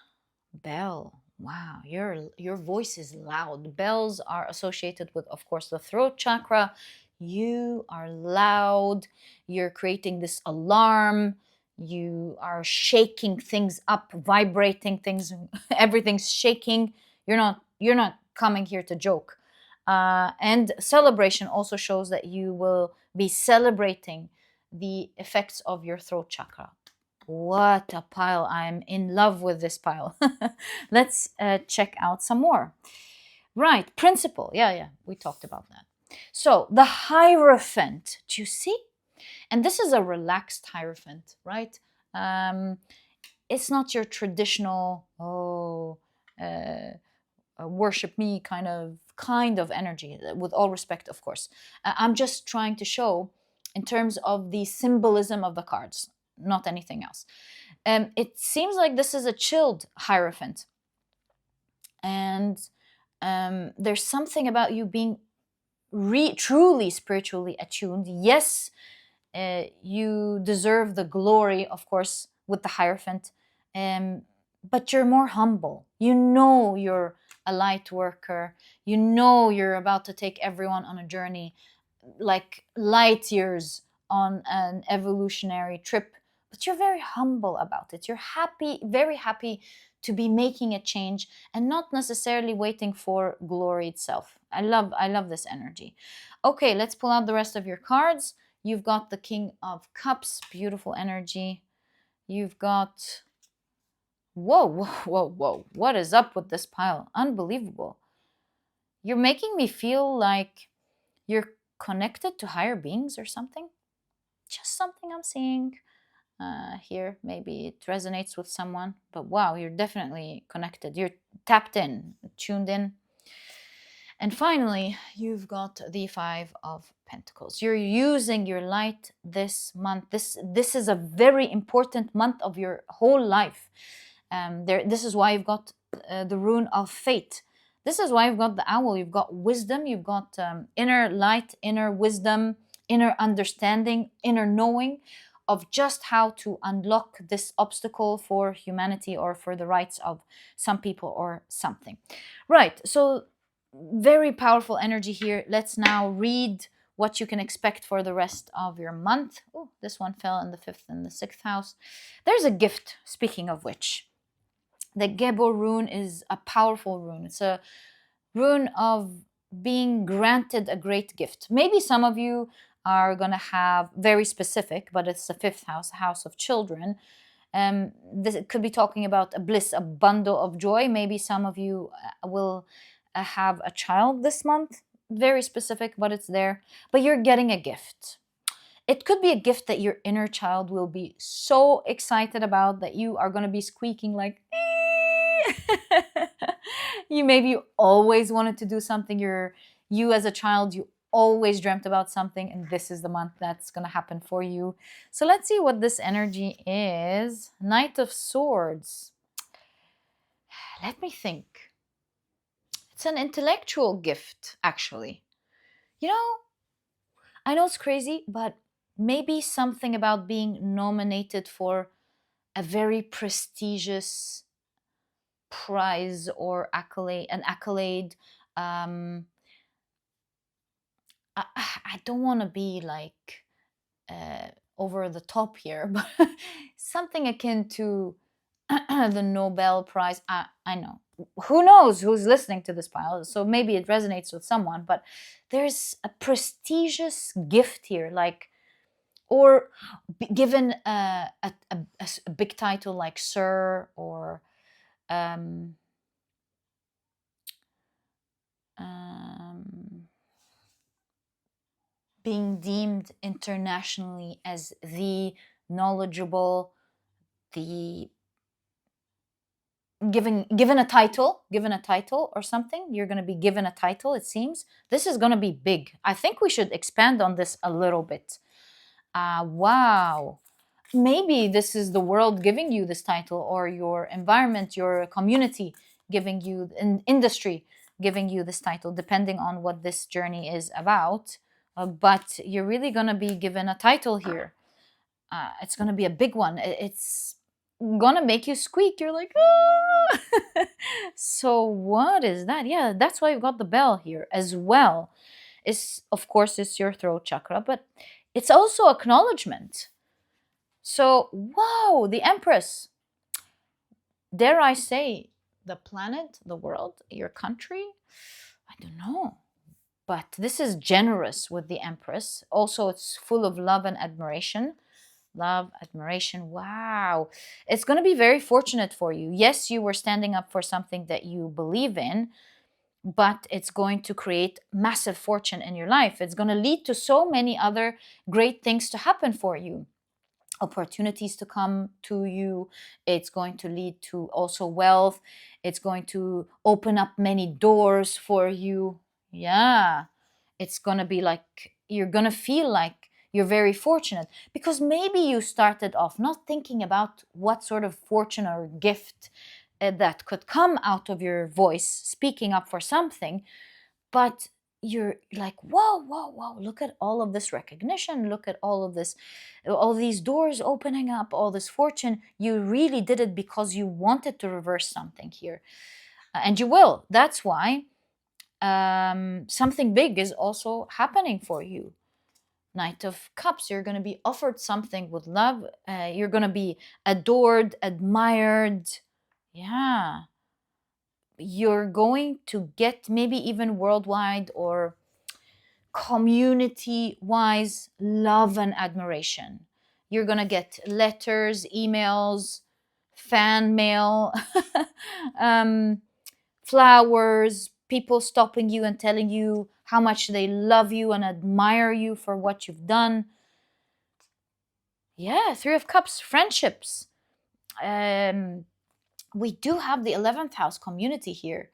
Bell. Wow, your voice is loud. Bells are associated with, of course, the throat chakra. You are loud. You're creating this alarm. You are shaking things up, vibrating things. Everything's shaking. You're not coming here to joke. And celebration also shows that you will be celebrating the effects of your throat chakra. What a pile. I'm in love with this pile. Let's check out some more. Right, principle. Yeah, we talked about that. So the Hierophant, do you see? And this is a relaxed Hierophant, right? It's not your traditional, worship me kind of energy, with all respect, of course. I'm just trying to show in terms of the symbolism of the cards, not anything else. It seems like this is a chilled Hierophant. And there's something about you being truly spiritually attuned. Yes, you deserve the glory, of course, with the Hierophant. But you're more humble. You know you're a light worker. You know you're about to take everyone on a journey, like light years on an evolutionary trip. But you're very humble about it. You're happy, very happy to be making a change and not necessarily waiting for glory itself. I love this energy. Okay, let's pull out the rest of your cards. You've got the King of Cups, beautiful energy. You've got, whoa. What is up with this pile? Unbelievable. You're making me feel like you're connected to higher beings or something. Just something I'm seeing here. Maybe it resonates with someone, but wow, you're definitely connected. You're tapped in, tuned in. And finally, you've got the Five of Pentacles. You're using your light this month. This is a very important month of your whole life. This is why you've got the rune of fate. This is why you've got the owl. You've got wisdom. You've got inner light, inner wisdom, inner understanding, inner knowing of just how to unlock this obstacle for humanity or for the rights of some people or something. Right, so very powerful energy here. Let's now read what you can expect for the rest of your month. Oh, this one fell in the 5th and the 6th house. There's a gift, speaking of which. The Gebo rune is a powerful rune. It's a rune of being granted a great gift. Maybe some of you are going to have very specific, but it's the 5th house, house of children. This could be talking about a bliss, a bundle of joy. Maybe some of you will have a child this month. Very specific, but it's there. But you're getting a gift. It could be a gift that your inner child will be so excited about that you are going to be squeaking like, you always wanted to do something. You as a child, you always dreamt about something, and this is the month that's going to happen for you. So let's see what this energy is. Knight of Swords. Let me think. It's an intellectual gift, actually. You know, I know it's crazy, but maybe something about being nominated for a very prestigious prize or accolade, an accolade. Um, I don't want to be like uh, over the top here, but something akin to the Nobel Prize. I know. Who knows who's listening to this pile? So maybe it resonates with someone, but there's a prestigious gift here, like, or given a big title like Sir, or um, um, being deemed internationally as the knowledgeable, the given a title or something. You're going to be given a title. It seems this is going to be big. I think we should expand on this a little bit. Wow, maybe this is the world giving you this title, or your environment, your community giving you, an industry giving you this title, depending on what this journey is about. But you're really going to be given a title here. It's going to be a big one. It's going to make you squeak. You're like, ah! So what is that? Yeah, that's why you've got the bell here as well. It's, of course, it's your throat chakra, but it's also acknowledgement. So, wow, the Empress. Dare I say, the planet, the world, your country? I don't know. But this is generous with the Empress. Also, it's full of love and admiration. Love, admiration. Wow. It's going to be very fortunate for you. Yes, you were standing up for something that you believe in, but it's going to create massive fortune in your life. It's going to lead to so many other great things to happen for you, opportunities to come to you. It's going to lead to also wealth. It's going to open up many doors for you. Yeah, it's going to be like, you're going to feel like you're very fortunate, because maybe you started off not thinking about what sort of fortune or gift that could come out of your voice speaking up for something, but you're like, whoa, whoa, whoa, look at all of this recognition, look at all of this, all these doors opening up, all this fortune. You really did it because you wanted to reverse something here. And you will. That's why something big is also happening for you. Knight of Cups, you're going to be offered something with love. You're going to be adored, admired. Yeah. You're going to get maybe even worldwide or community wise love and admiration. You're going to get letters, emails, fan mail, um, flowers, people stopping you and telling you how much they love you and admire you for what you've done. Yeah, Three of Cups, friendships. We do have the 11th house community here.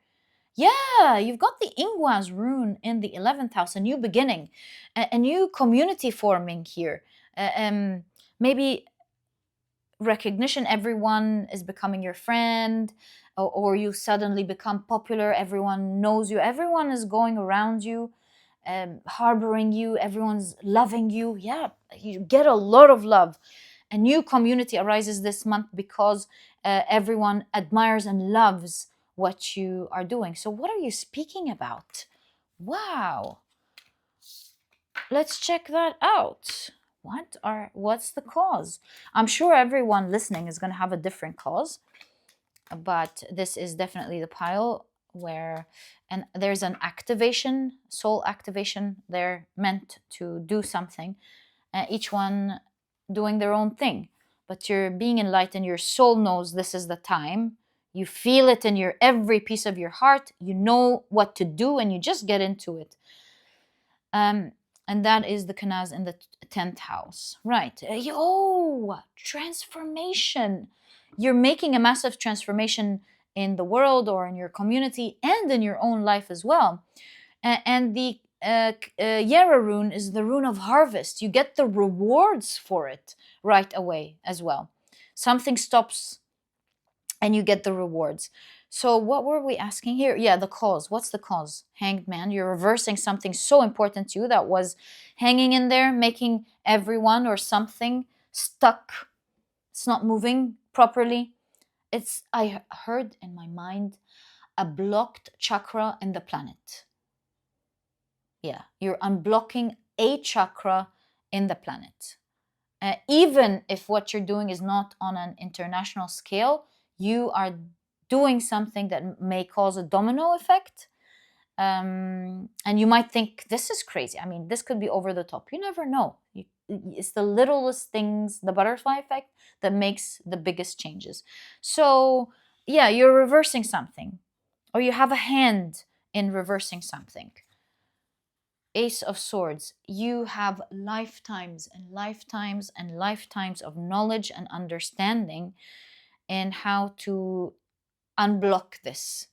Yeah, you've got the Ingwas rune in the 11th house, a new beginning, a new community forming here. Maybe recognition, everyone is becoming your friend, or you suddenly become popular, everyone knows you, everyone is going around you, harboring you, everyone's loving you. Yeah, you get a lot of love. A new community arises this month because everyone admires and loves what you are doing. So what are you speaking about? Wow. Let's check that out. What's the cause? I'm sure everyone listening is going to have a different cause, but this is definitely the pile where, and there's an activation, soul activation. They're meant to do something, each one doing their own thing, but you're being enlightened. Your soul knows this is the time. You feel it in your every piece of your heart. You know what to do, and you just get into it. And that is the Kanaz in the 10th house. Right. Transformation. You're making a massive transformation in the world or in your community and in your own life as well. And the Yara rune is the rune of harvest. You get the rewards for it right away as well. Something stops and you get the rewards. So what were we asking here? Yeah, the cause. What's the cause? Hanged man. You're reversing something so important to you that was hanging in there, making everyone or something stuck. It's not moving properly. I heard in my mind, a blocked chakra in the planet. Yeah, you're unblocking a chakra in the planet. Even if what you're doing is not on an international scale, you are doing something that may cause a domino effect. And you might think, this is crazy. I mean, this could be over the top. You never know. It's the littlest things, the butterfly effect, that makes the biggest changes. So, yeah, you're reversing something, or you have a hand in reversing something. Ace of Swords, you have lifetimes and lifetimes and lifetimes of knowledge and understanding in how to unblock this.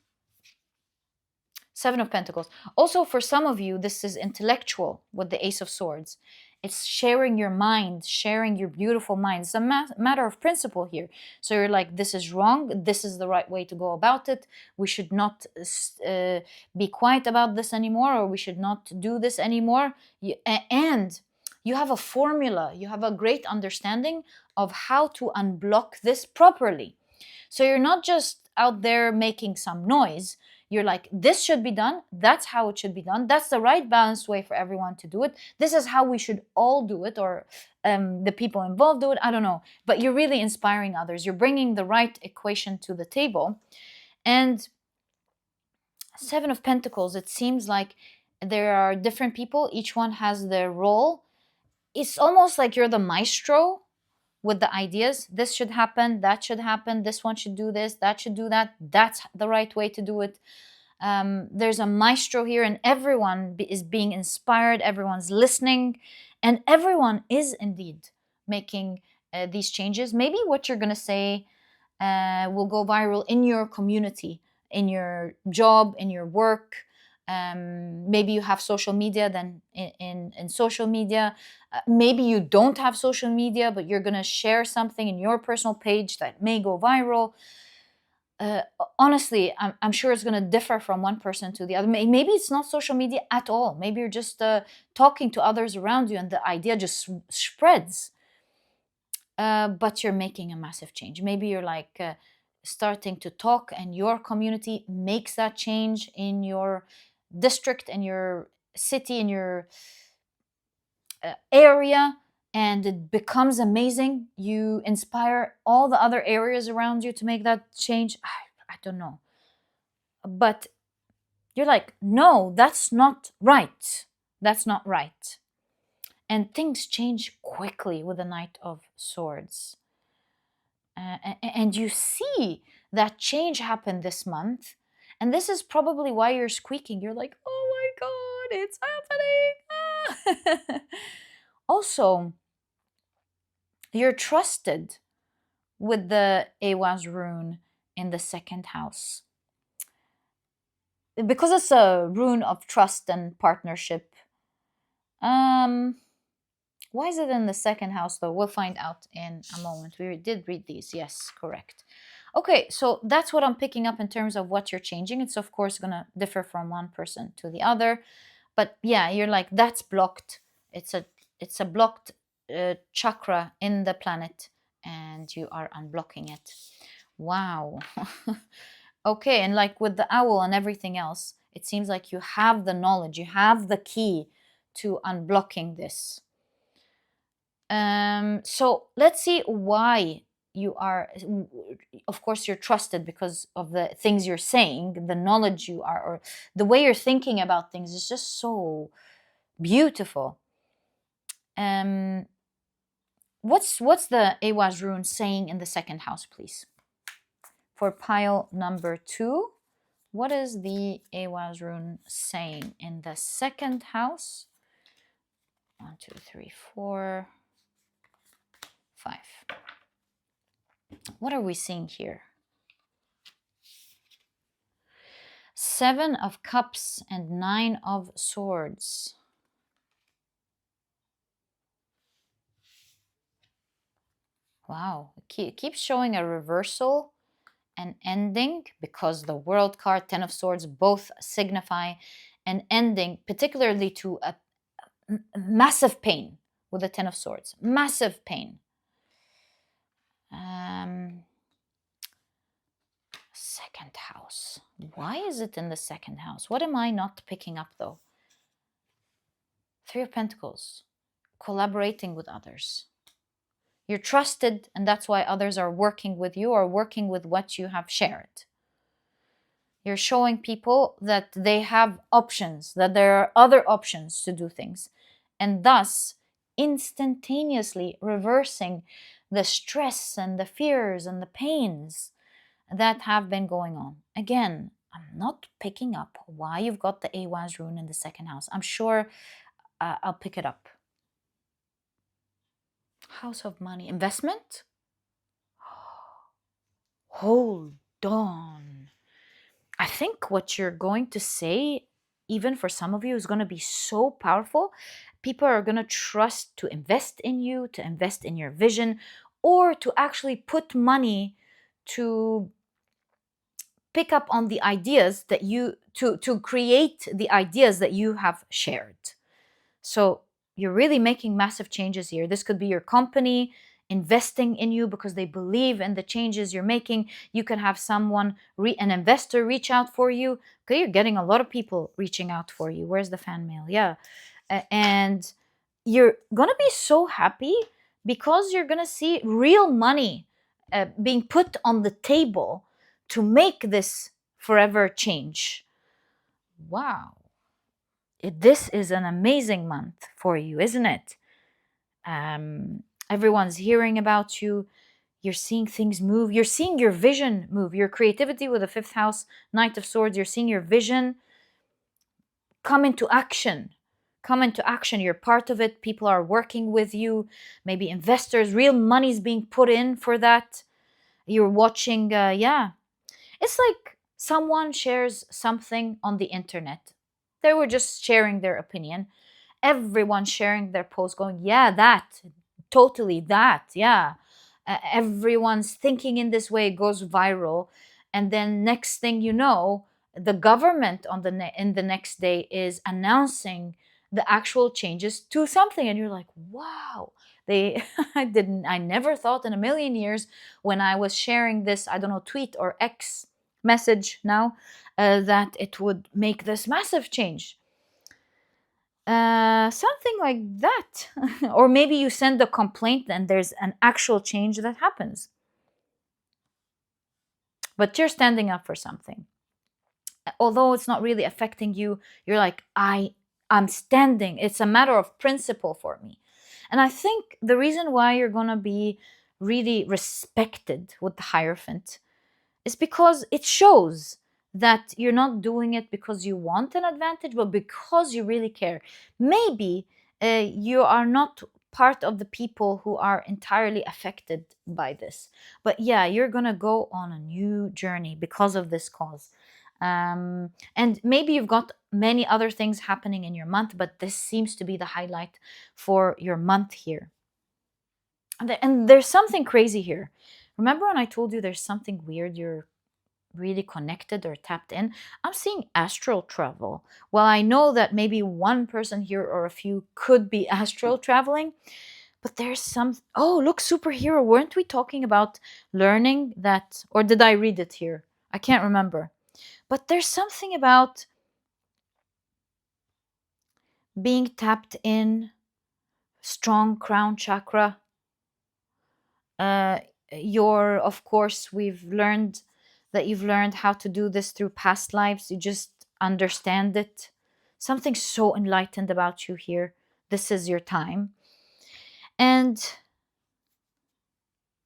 Seven of Pentacles. Also, for some of you, this is intellectual with the Ace of Swords. It's sharing your mind, sharing your beautiful mind. It's a matter of principle here. So you're like, this is wrong. This is the right way to go about it. We should not be quiet about this anymore, or we should not do this anymore. And you have a formula. You have a great understanding of how to unblock this properly. So you're not just out there making some noise. You're like, this should be done. That's how it should be done. That's the right balanced way for everyone to do it. This is how we should all do it, or the people involved do it. I don't know. But you're really inspiring others. You're bringing the right equation to the table. And Seven of Pentacles, it seems like there are different people. Each one has their role. It's almost like you're the maestro with the ideas. This should happen, that should happen, this one should do this, that should do that. That's the right way to do it. There's a maestro here, and everyone is being inspired, everyone's listening, and everyone is indeed making these changes. Maybe what you're going to say will go viral in your community, in your job, in your work. Maybe you have social media, then in social media. Maybe you don't have social media, but you're going to share something in your personal page that may go viral. Honestly, I'm sure it's going to differ from one person to the other. Maybe it's not social media at all. Maybe you're just talking to others around you, and the idea just spreads. But you're making a massive change. Maybe you're like starting to talk, and your community makes that change in your district, in your city, in your area, and it becomes amazing. You inspire all the other areas around you to make that change. I don't know. But you're like, no, that's not right. That's not right. And things change quickly with the Knight of Swords. And you see that change happen this month. And this is probably why you're squeaking. You're like, oh my God, it's happening. Ah. Also, you're trusted with the Ehwaz rune in the second house. Because it's a rune of trust and partnership. Why is it in the second house, though? We'll find out in a moment. We did read these. Yes, correct. Okay, so that's what I'm picking up in terms of what you're changing. It's, of course, going to differ from one person to the other. But yeah, you're like, that's blocked. It's a blocked chakra in the planet, and you are unblocking it. Wow. Okay, and like with the owl and everything else, it seems like you have the knowledge, you have the key to unblocking this. So let's see why you are, of course, you're trusted because of the things you're saying, the knowledge you are, or the way you're thinking about things is just so beautiful. What's the Ehwaz rune saying in the second house, please? For pile number 2, what is the Ehwaz rune saying in the second house? 1, 2, 3, 4, 5. What are we seeing here? 7 of Cups and 9 of Swords. Wow, it keeps showing a reversal an ending, because the World card, Ten of Swords, both signify an ending, particularly to a massive pain with the Ten of Swords. Massive pain. Second house. Why is it in the second house? What am I not picking up though? Three of Pentacles. Collaborating with others. You're trusted, and that's why others are working with you or working with what you have shared. You're showing people that they have options, that there are other options to do things, and thus instantaneously reversing the stress and the fears and the pains that have been going on. Again, I'm not picking up why you've got the Awaz rune in the second house. I'm sure I'll pick it up. House of money. Investment? Hold on. I think what you're going to say, even for some of you, is going to be so powerful. People are going to trust to invest in you, to invest in your vision, or to actually put money to pick up on the ideas that you, to create the ideas that you have shared. So you're really making massive changes here. This could be your company investing in you because they believe in the changes you're making. You could have someone, an investor, reach out for you. Okay, you're getting a lot of people reaching out for you. Where's the fan mail? Yeah. And you're going to be so happy because you're going to see real money being put on the table to make this forever change. Wow. This is an amazing month for you, isn't it? Everyone's hearing about you. You're seeing things move. You're seeing your vision move. Your creativity with the fifth house, Knight of Swords. You're seeing your vision come into action. Come into action. You're part of it. People are working with you. Maybe investors. Real money's being put in for that. You're watching. It's like someone shares something on the internet. They were just sharing their opinion. Everyone sharing their post going, yeah, that, totally that, yeah. Everyone's thinking in this way, it goes viral. And then next thing you know, the government in the next day is announcing the actual changes to something. And you're like, wow, I never thought in a million years when I was sharing this, I don't know, tweet or X message now, that it would make this massive change. Something like that. Or maybe you send a complaint and there's an actual change that happens. But you're standing up for something. Although it's not really affecting you, you're like, I'm standing. It's a matter of principle for me. And I think the reason why you're going to be really respected with the Hierophant is because it shows that you're not doing it because you want an advantage, but because you really care. Maybe you are not part of the people who are entirely affected by this. But yeah, you're going to go on a new journey because of this cause. And maybe you've got many other things happening in your month, but this seems to be the highlight for your month here. And there's something crazy here. Remember when I told you there's something weird, you're really connected or tapped in? I'm seeing astral travel. Well, I know that maybe one person here or a few could be astral traveling, but there's some, oh, look, superhero. Weren't we talking about learning that, or did I read it here? I can't remember. But there's something about being tapped in, strong crown chakra. Of course, we've learned that you've learned how to do this through past lives. You just understand it. Something so enlightened about you here. This is your time. And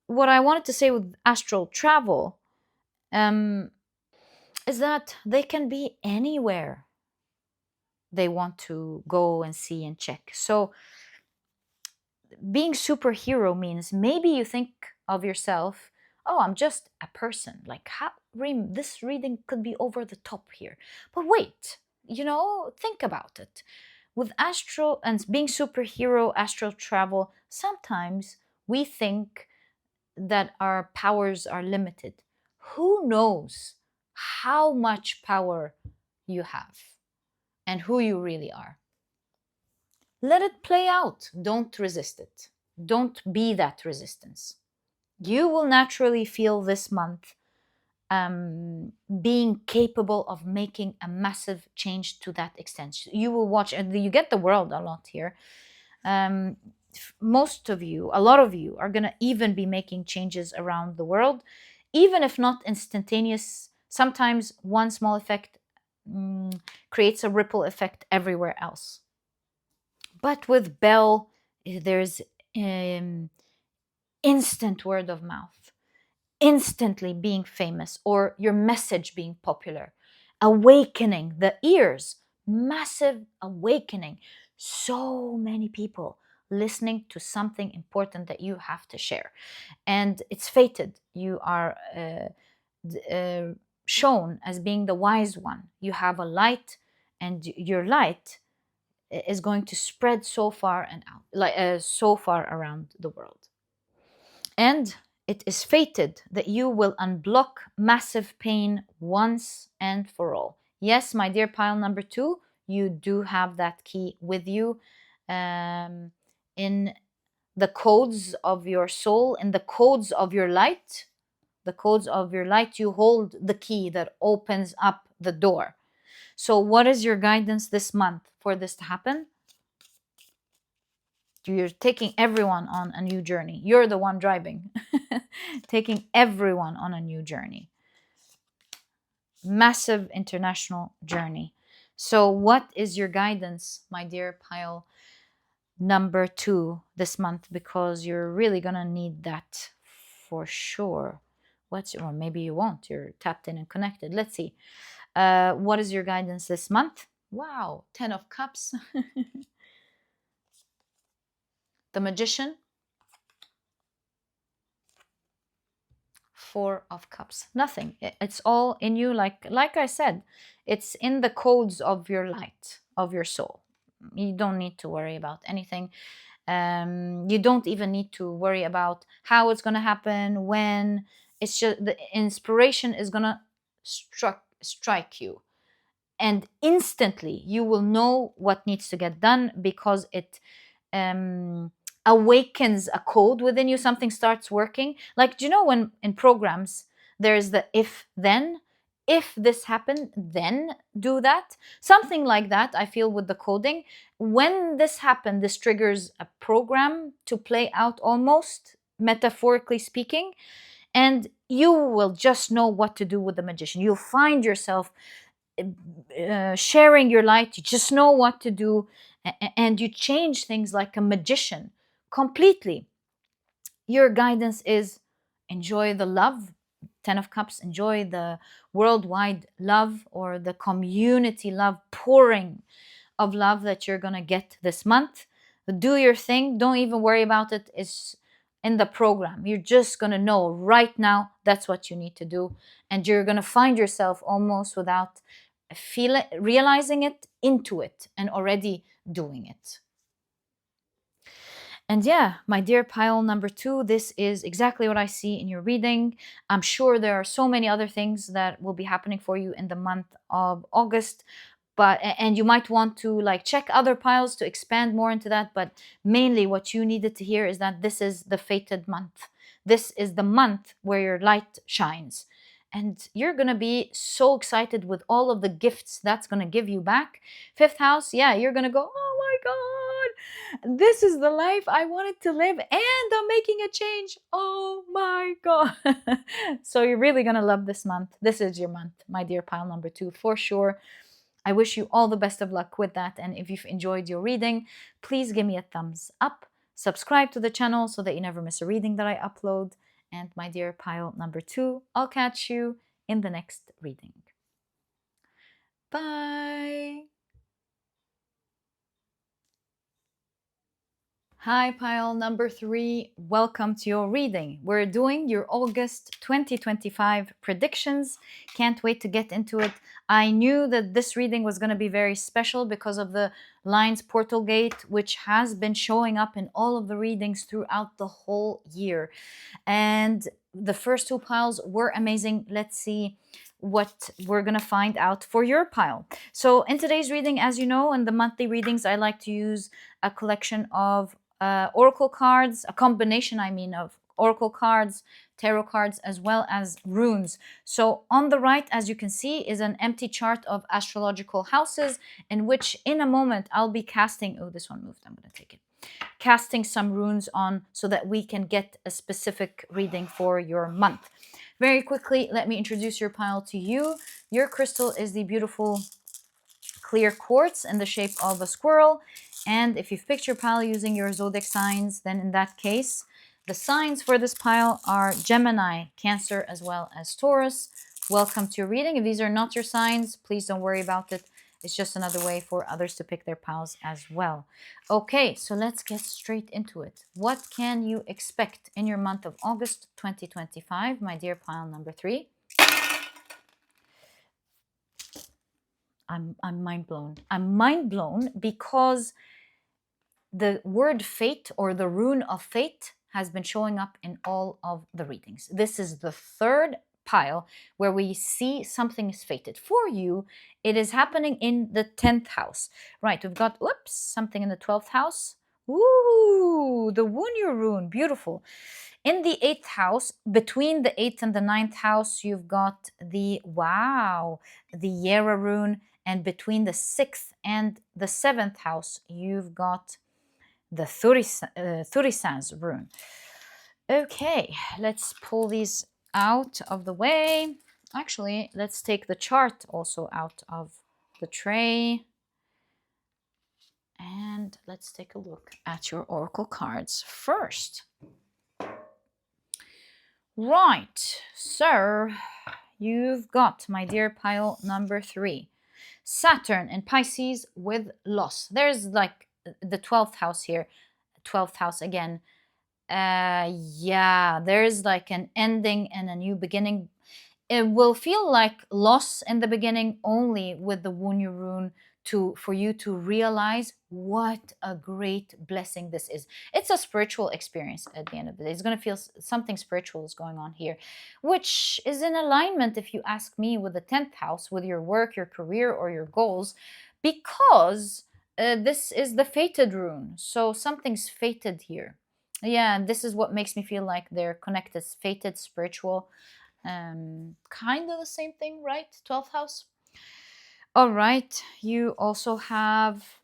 what I wanted to say with astral travel is that they can be anywhere they want to go and see and check. So being superhero means maybe you think of yourself, oh, I'm just a person. Like, this reading could be over the top here. But wait, think about it. With astral and being superhero, astral travel, sometimes we think that our powers are limited. who knows how much power you have and who you really are. Let it play out. Don't resist it. Don't be that resistance. You will naturally feel this month being capable of making a massive change to that extent. You will watch, and you get the world a lot here. Most of you, a lot of you, are going to even be making changes around the world, even if not instantaneous. Sometimes one small effect creates a ripple effect everywhere else. But with Bell, there's instant word of mouth, instantly being famous, or your message being popular, awakening the ears, massive awakening. So many people listening to something important that you have to share. And it's fated. You are shown as being the wise one. You have a light, and your light is going to spread so far and out, so far around the world. And it is fated that you will unblock massive pain once and for all. Yes, my dear pile number 2, you do have that key with you in the codes of your soul, in the codes of your light. The codes of your light, you hold the key that opens up the door. So what is your guidance this month for this to happen? You're taking everyone on a new journey. You're the one driving, taking everyone on a new journey. Massive international journey. So what is your guidance, my dear pile number 2 this month? Because you're really gonna need that for sure. Or maybe you won't. You're tapped in and connected. Let's see. What is your guidance this month? Wow, 10 of Cups. The Magician. 4 of Cups. Nothing. It's all in you. Like I said, it's in the codes of your light, of your soul. You don't need to worry about anything. You don't even need to worry about how it's going to happen, when. It's just the inspiration is going to strike you. And instantly you will know what needs to get done, because it awakens a code within you. Something starts working. Like, do you know when in programs there's the if then? If this happened, then do that. Something like that, I feel, with the coding. When this happened, this triggers a program to play out, almost metaphorically speaking. And you will just know what to do with the Magician. You'll find yourself sharing your light. You just know what to do, and you change things like a magician completely. Your guidance is enjoy the love. 10 of Cups, enjoy the worldwide love, or the community love, pouring of love that you're gonna get this month. Do your thing. Don't even worry about it. It's in the program. You're just gonna know right now that's what you need to do, and you're gonna find yourself almost without realizing it, into it, and already doing it. And yeah, my dear pile number 2, this is exactly what I see in your reading. I'm sure there are so many other things that will be happening for you in the month of August, and you might want to check other piles to expand more into that. But mainly what you needed to hear is that this is the fated month. This is the month where your light shines. And you're going to be so excited with all of the gifts that's going to give you back. 5th house, yeah, you're going to go, oh my God, this is the life I wanted to live, and I'm making a change. Oh my God. So you're really going to love this month. This is your month, my dear pile number 2, for sure. I wish you all the best of luck with that. And if you've enjoyed your reading, please give me a thumbs up. Subscribe to the channel so that you never miss a reading that I upload. And my dear pile number 2, I'll catch you in the next reading. Bye. Hi, pile number 3. Welcome to your reading. We're doing your August 2025 predictions. Can't wait to get into it. I knew that this reading was going to be very special because of the Lines Portal Gate, which has been showing up in all of the readings throughout the whole year. And the first two piles were amazing. Let's see what we're going to find out for your pile. So in today's reading, as you know, in the monthly readings, I like to use a collection of oracle cards, a combination, of oracle cards, tarot cards, as well as runes. So on the right, as you can see, is an empty chart of astrological houses, in which in a moment I'll be casting, oh, this one moved, I'm going to take it, casting some runes on so that we can get a specific reading for your month. Very quickly, let me introduce your pile to you. Your crystal is the beautiful clear quartz in the shape of a squirrel. And if you've picked your pile using your zodiac signs, then in that case, the signs for this pile are Gemini, Cancer, as well as Taurus. Welcome to your reading. If these are not your signs, please don't worry about it. It's just another way for others to pick their piles as well. Okay, so let's get straight into it. What can you expect in your month of August 2025, my dear pile number 3? I'm mind blown. I'm mind blown because the word fate, or the rune of fate, has been showing up in all of the readings. This is the third pile where we see something is fated. For you, it is happening in the 10th house. Right, we've got, whoops, something in the 12th house. Ooh, the Wunyu rune, beautiful. In the 8th house, between the 8th and the 9th house, you've got the, wow, the Yera rune. And between the 6th and the 7th house, you've got the Thurisan's rune. Okay, let's pull these out of the way. Actually, let's take the chart also out of the tray. And let's take a look at your oracle cards first. Right, so you've got, my dear pile number 3, Saturn in Pisces with loss. There's like the 12th house here, 12th house again. Yeah, there's like an ending and a new beginning. It will feel like loss in the beginning, only with the Wunyu rune for you to realize what a great blessing this is. It's a spiritual experience at the end of the day. It's going to feel something spiritual is going on here, which is in alignment, if you ask me, with the 10th house, with your work, your career, or your goals, because this is the fated rune. So something's fated here. Yeah, and this is what makes me feel like they're connected, fated, spiritual. Kind of the same thing, right? 12th house. All right, you also have,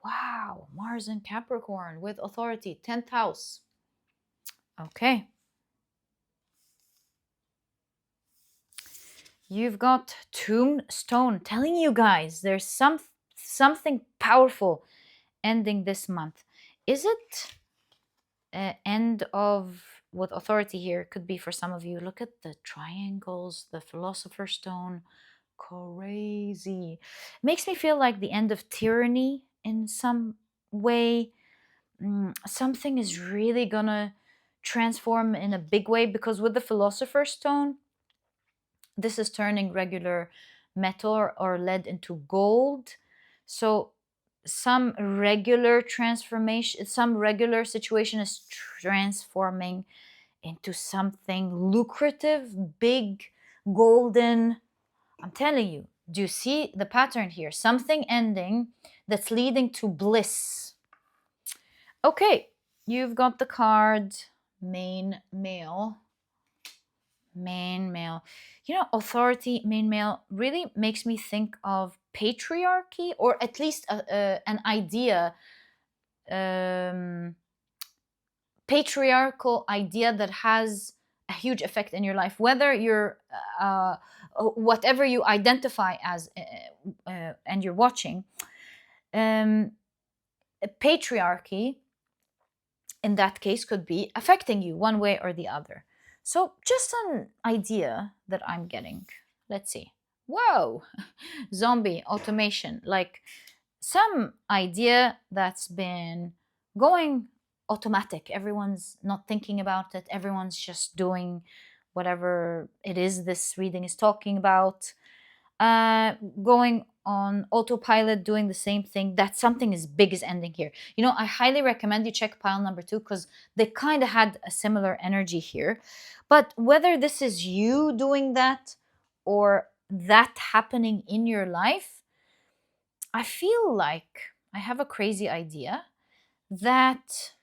wow, Mars in Capricorn with authority, 10th house. Okay. You've got Tombstone, telling you guys there's something powerful ending this month. Is it end of, with authority here? Could be for some of you. Look at the triangles, the Philosopher's Stone. Crazy. Makes me feel like the end of tyranny in some way. Something is really gonna transform in a big way, because with the Philosopher's Stone, this is turning regular metal or lead into gold. So some regular transformation, some regular situation is transforming into something lucrative, big, golden. I'm telling you, do you see the pattern here? Something ending that's leading to bliss. Okay, you've got the card main male. Main male. You know, authority, main male really makes me think of patriarchy, or at least an idea, patriarchal idea that has a huge effect in your life, whether you're whatever you identify as, and you're watching. Patriarchy in that case could be affecting you one way or the other. So just an idea that I'm getting. Let's see. Whoa, zombie automation, like some idea that's been going automatic. Everyone's not thinking about it. Everyone's just doing whatever it is this reading is talking about. uh, going on autopilot, doing the same thing, that something is big is ending here. I highly recommend you check pile number 2 because they kind of had a similar energy here. But whether this is you doing that or that happening in your life, I feel like I have a crazy idea that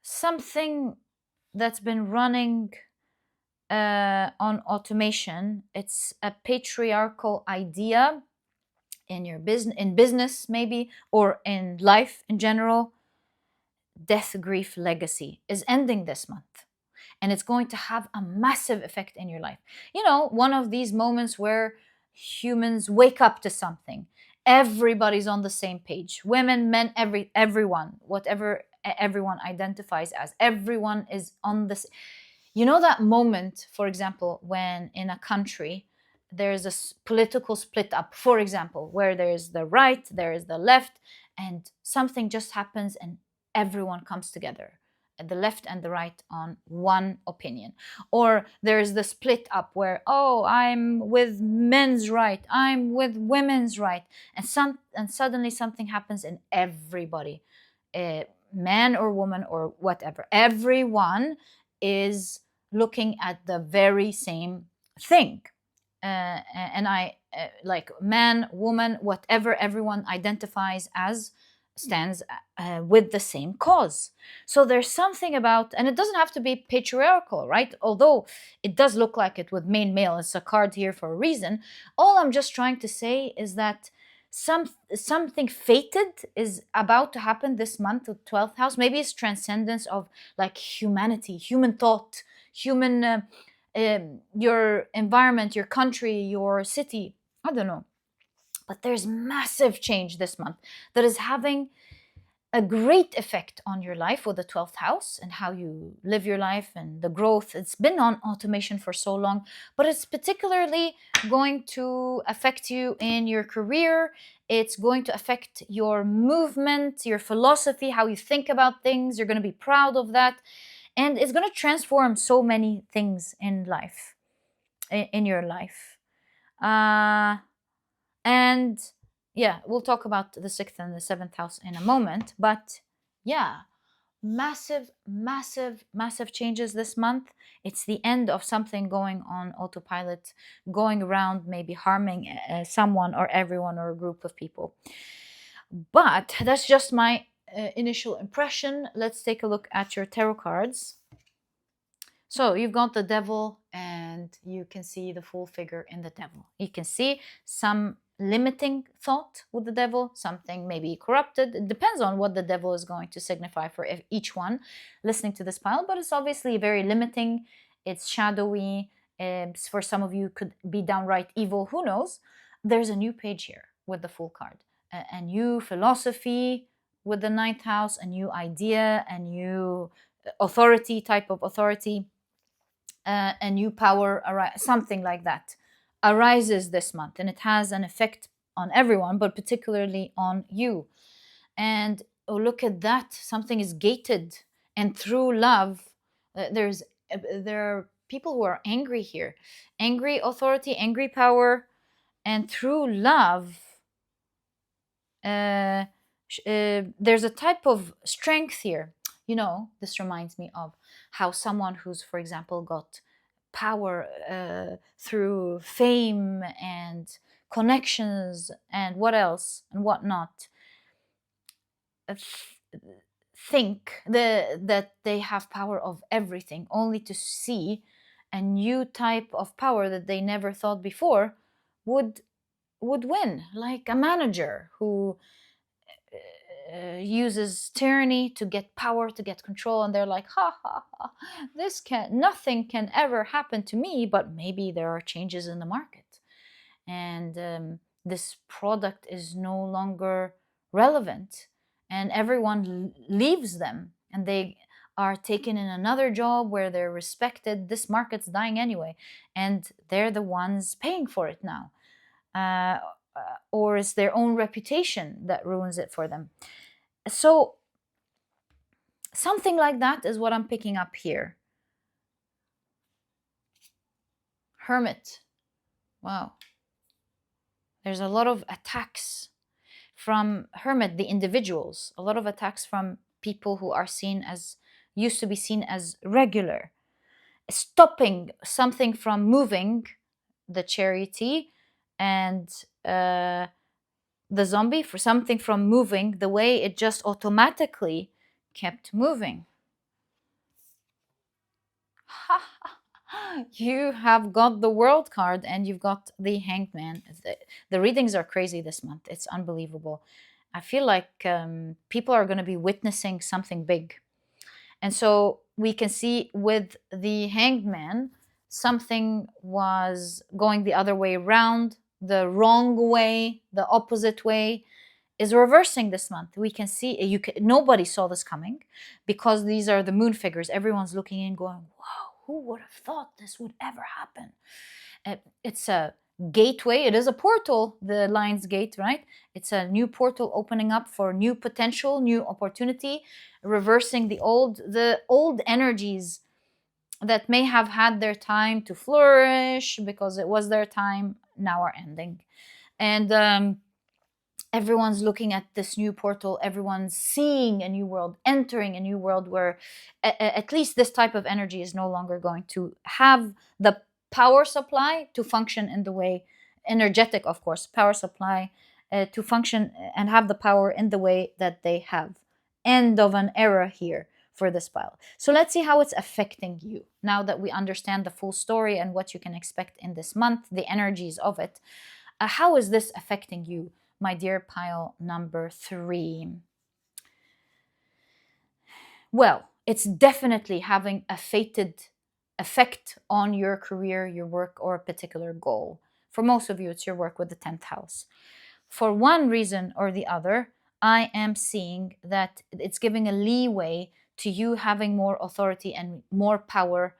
something that's been running on automation, it's a patriarchal idea in your business maybe, or in life in general. Death, grief, legacy is ending this month, and it's going to have a massive effect in your life. One of these moments where humans wake up to something. Everybody's on the same page. Women, men, everyone, whatever everyone identifies as. Everyone is on this. That moment, for example, when in a country there's a political split up, for example, where there's the right, there is the left, and something just happens and everyone comes together, the left and the right, on one opinion. Or there's the split up where, oh, I'm with men's right, I'm with women's right, and suddenly something happens and everybody, man or woman or whatever, everyone is looking at the very same thing. And I like man, woman, whatever everyone identifies as, stands with the same cause. So there's something about, and it doesn't have to be patriarchal, right? Although it does look like it with main male. It's a card here for a reason. All I'm just trying to say is that something fated is about to happen this month with 12th house. Maybe it's transcendence of like humanity, human thought, human your environment, your country, your city. I don't know. But there's massive change this month that is having a great effect on your life with the 12th house and how you live your life and the growth. It's been on automation for so long, but it's particularly going to affect you in your career. It's going to affect your movement, your philosophy, how you think about things. You're going to be proud of that. And it's going to transform so many things in life, in your life. And yeah, we'll talk about the 6th and the 7th house in a moment. But yeah, massive, massive, massive changes this month. It's the end of something going on autopilot, going around, maybe harming someone or everyone or a group of people. But that's just my initial impression. Let's take a look at your tarot cards. So you've got the devil, and you can see the full figure in the devil. You can see some limiting thought with the devil, something maybe corrupted. It depends on what the devil is going to signify for each one listening to this pile, but it's obviously very limiting. It's shadowy. For some of you, could be downright evil. Who knows? There's a new page here with the full card, a new philosophy with the 9th house, a new idea, a new authority, type of authority. A new power, something like that, arises this month, and it has an effect on everyone, but particularly on you. And oh, look at that! Something is gated, and through love, there are people who are angry here, angry authority, angry power, and through love, there's a type of strength here. This reminds me of how someone who's, for example, got power through fame and connections and what else and whatnot, think that they have power of everything, only to see a new type of power that they never thought before would win, like a manager who uses tyranny to get power, to get control, and they're like, ha ha ha, nothing can ever happen to me. But maybe there are changes in the market, and this product is no longer relevant, and everyone leaves them, and they are taken in another job where they're respected. This market's dying anyway, and they're the ones paying for it now. Or it's their own reputation that ruins it for them. So something like that is what I'm picking up here. Hermit. Wow. There's a lot of attacks from Hermit, the individuals, a lot of attacks from people who are seen as, used to be seen as regular, stopping something from moving, the charity, and the zombie, for something from moving the way it just automatically kept moving. You have got the World card and you've got the Hanged Man. The readings are crazy this month. It's unbelievable. I feel like people are going to be witnessing something big. And so we can see with the Hanged Man, something was going the other way around, the wrong way, the opposite way is reversing this month. We can see nobody saw this coming because these are the moon figures. Everyone's looking in going, wow, who would have thought this would ever happen? It's a gateway. It is a portal, the Lion's Gate, right? It's a new portal opening up for new potential, new opportunity, reversing the old energies that may have had their time to flourish because it was their time, now are ending. And everyone's looking at this new portal. Everyone's seeing a new world, entering a new world where at least this type of energy is no longer going to have the power supply to function in the way, energetic, of course, power supply to function and have the power in the way that they have. End of an era here for this pile. So let's see how it's affecting you now that we understand the full story and what you can expect in this month, the energies of it. How is this affecting you, my dear pile number 3? Well, it's definitely having a fated effect on your career, your work, or a particular goal. For most of you, it's your work with the 10th house. For one reason or the other, I am seeing that it's giving a leeway to you having more authority and more power,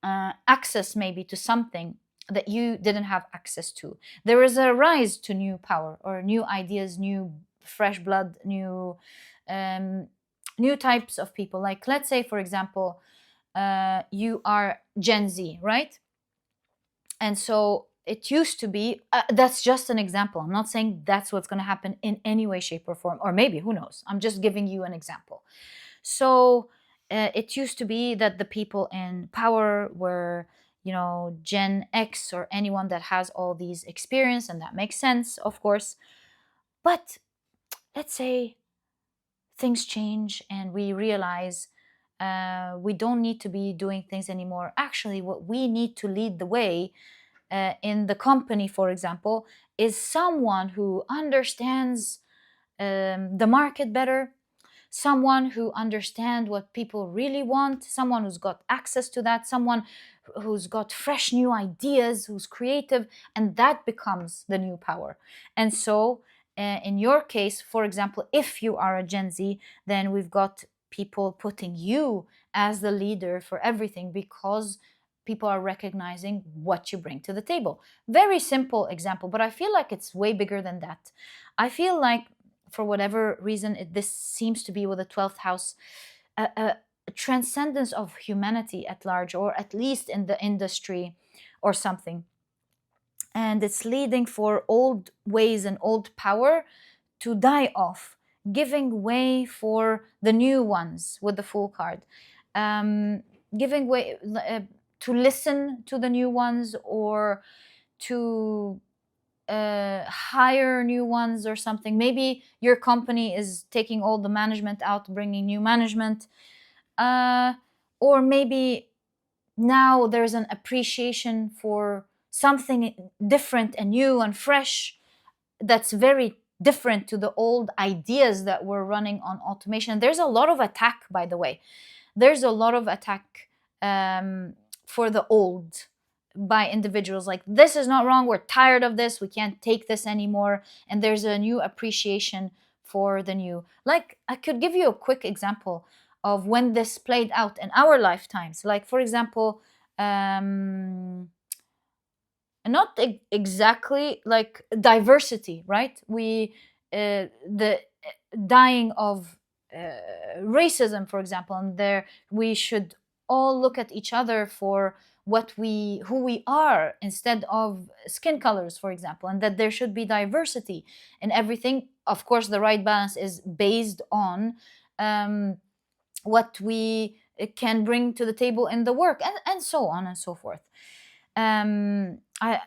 access maybe to something that you didn't have access to. There is a rise to new power or new ideas, new fresh blood, new types of people. Like, let's say, for example, you are Gen Z, right? And so it used to be, that's just an example. I'm not saying that's what's going to happen in any way, shape, or form, or maybe, who knows? I'm just giving you an example. So it used to be that the people in power were, Gen X or anyone that has all these experience, and that makes sense, of course. But let's say things change and we realize we don't need to be doing things anymore. Actually, what we need to lead the way in the company, for example, is someone who understands the market better, someone who understands what people really want, someone who's got access to that, someone who's got fresh new ideas, who's creative, and that becomes the new power. And so in your case, for example, if you are a Gen Z, then we've got people putting you as the leader for everything because people are recognizing what you bring to the table. Very simple example, but I feel like it's way bigger than that. I feel like, for whatever reason, this seems to be with the 12th house, a transcendence of humanity at large, or at least in the industry or something. And it's leading for old ways and old power to die off, giving way for the new ones with the Fool card. Giving way to listen to the new ones, or to hire new ones or something. Maybe your company is taking all the management out, bringing new management. Or maybe now there's an appreciation for something different and new and fresh that's very different to the old ideas that were running on automation. There's a lot of attack, by the way. There's a lot of attack for the old by individuals, like, this is not wrong, we're tired of this, we can't take this anymore. And there's a new appreciation for the new. Like, I could give you a quick example of when this played out in our lifetimes. Like, for example, not exactly like diversity, right? The dying of racism, for example, and there we should all look at each other for who we are, instead of skin colors, for example, and that there should be diversity in everything. Of course, the right balance is based on what we can bring to the table in the work, and so on and so forth. I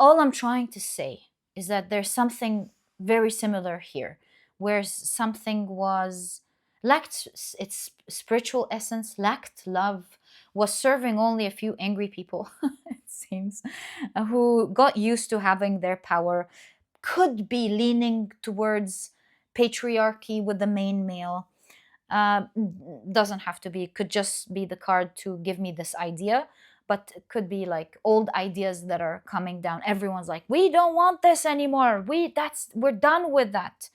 All I'm trying to say is that there's something very similar here, where something lacked its spiritual essence, lacked love, was serving only a few angry people, it seems, who got used to having their power, could be leaning towards patriarchy with the main male. Uh, doesn't have to be, it could just be the card to give me this idea, but it could be like old ideas that are coming down. Everyone's like, we don't want this anymore, we're done with that.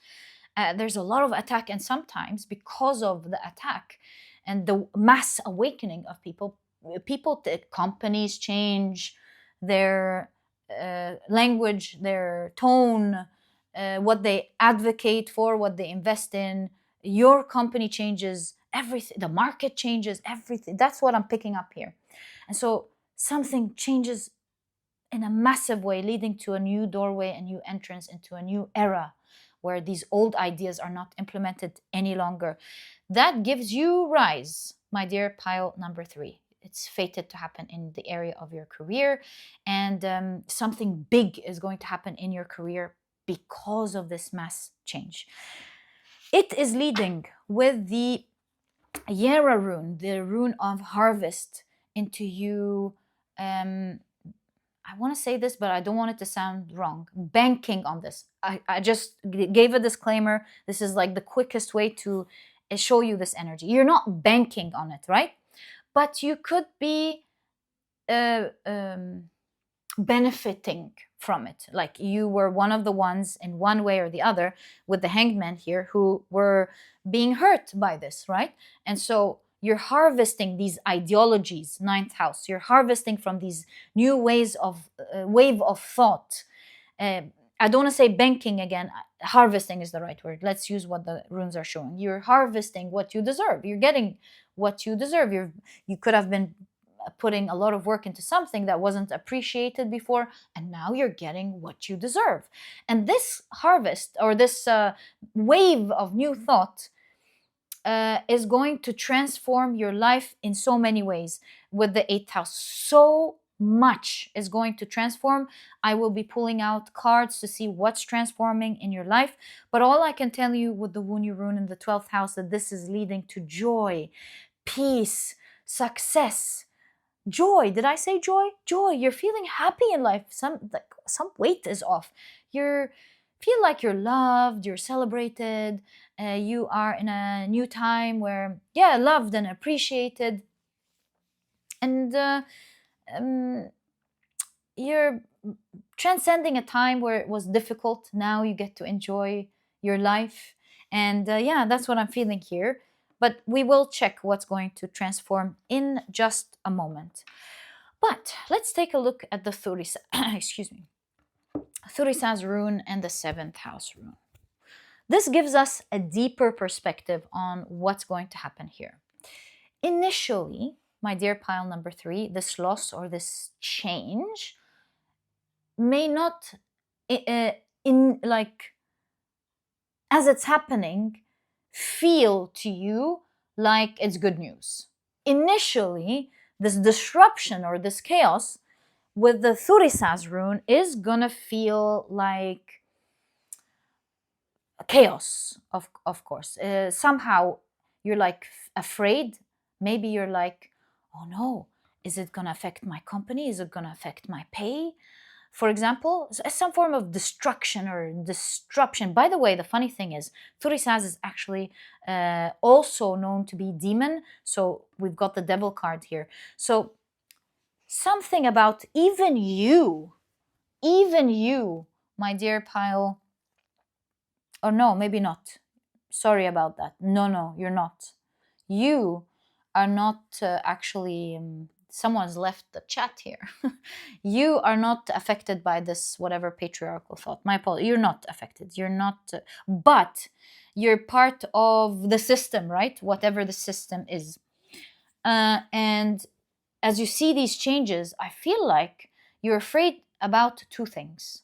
There's a lot of attack, and sometimes because of the attack and the mass awakening of companies change their language, their tone, what they advocate for, what they invest in. Your company changes, everything, the market changes, everything. That's what I'm picking up here. And so something changes in a massive way, leading to a new doorway, a new entrance into a new era where these old ideas are not implemented any longer. That gives you rise, my dear pile number 3. It's fated to happen in the area of your career, and something big is going to happen in your career because of this mass change. It is leading with the Yera rune, the rune of harvest, into you. I want to say this, but I don't want it to sound wrong. Banking on this. I just gave a disclaimer. This is like the quickest way to show you this energy. You're not banking on it, right? But you could be benefiting from it. Like you were one of the ones in one way or the other with the Hanged Man here who were being hurt by this, right? And so you're harvesting these ideologies, 9th house. You're harvesting from these new ways of wave of thought. I don't want to say banking again. Harvesting is the right word. Let's use what the runes are showing. You're harvesting what you deserve. You're getting what you deserve. You could have been putting a lot of work into something that wasn't appreciated before, and now you're getting what you deserve. And this harvest, or this wave of new thought, is going to transform your life in so many ways. With the 8th house, so much is going to transform. I will be pulling out cards to see what's transforming in your life, but all I can tell you with the Wunyu rune in the 12th house, that this is leading to joy, peace, success. Joy. Did I say joy? Joy. You're feeling happy in life. Some weight is off. You feel like you're loved, you're celebrated, you are in a new time where, yeah, loved and appreciated. And you're transcending a time where it was difficult. Now you get to enjoy your life. And yeah, that's what I'm feeling here. But we will check what's going to transform in just a moment. But let's take a look at the excuse me, Thurisaz rune and the 7th house rune. This gives us a deeper perspective on what's going to happen here. Initially, my dear pile number 3, this loss or this change may not, as it's happening, feel to you like it's good news. Initially, this disruption or this chaos with the Thurisaz rune is gonna feel like chaos, of course. Somehow you're like afraid. Maybe you're like, oh no, is it gonna affect my company? Is it gonna affect my pay? For example, some form of destruction or disruption. By the way, the funny thing is, Thurisaz is actually also known to be demon. So we've got the devil card here. So something about even you, my dear pile, or no, maybe not. Sorry about that. No, you're not. You are not actually... someone's left the chat here. You are not affected by this whatever patriarchal thought. My apologies. You're not affected. You're not... but you're part of the system, right? Whatever the system is. And as you see these changes, I feel like you're afraid about two things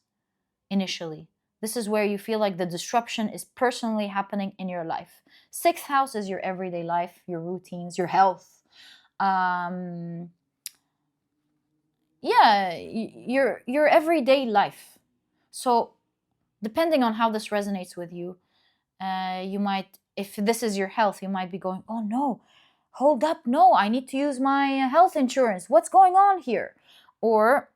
initially. This is where you feel like the disruption is personally happening in your life. Sixth house is your everyday life, your routines, your health. Um, yeah, your everyday life. So depending on how this resonates with you, you might, if this is your health, you might be going, oh no, hold up, no, I need to use my health insurance. What's going on here? Or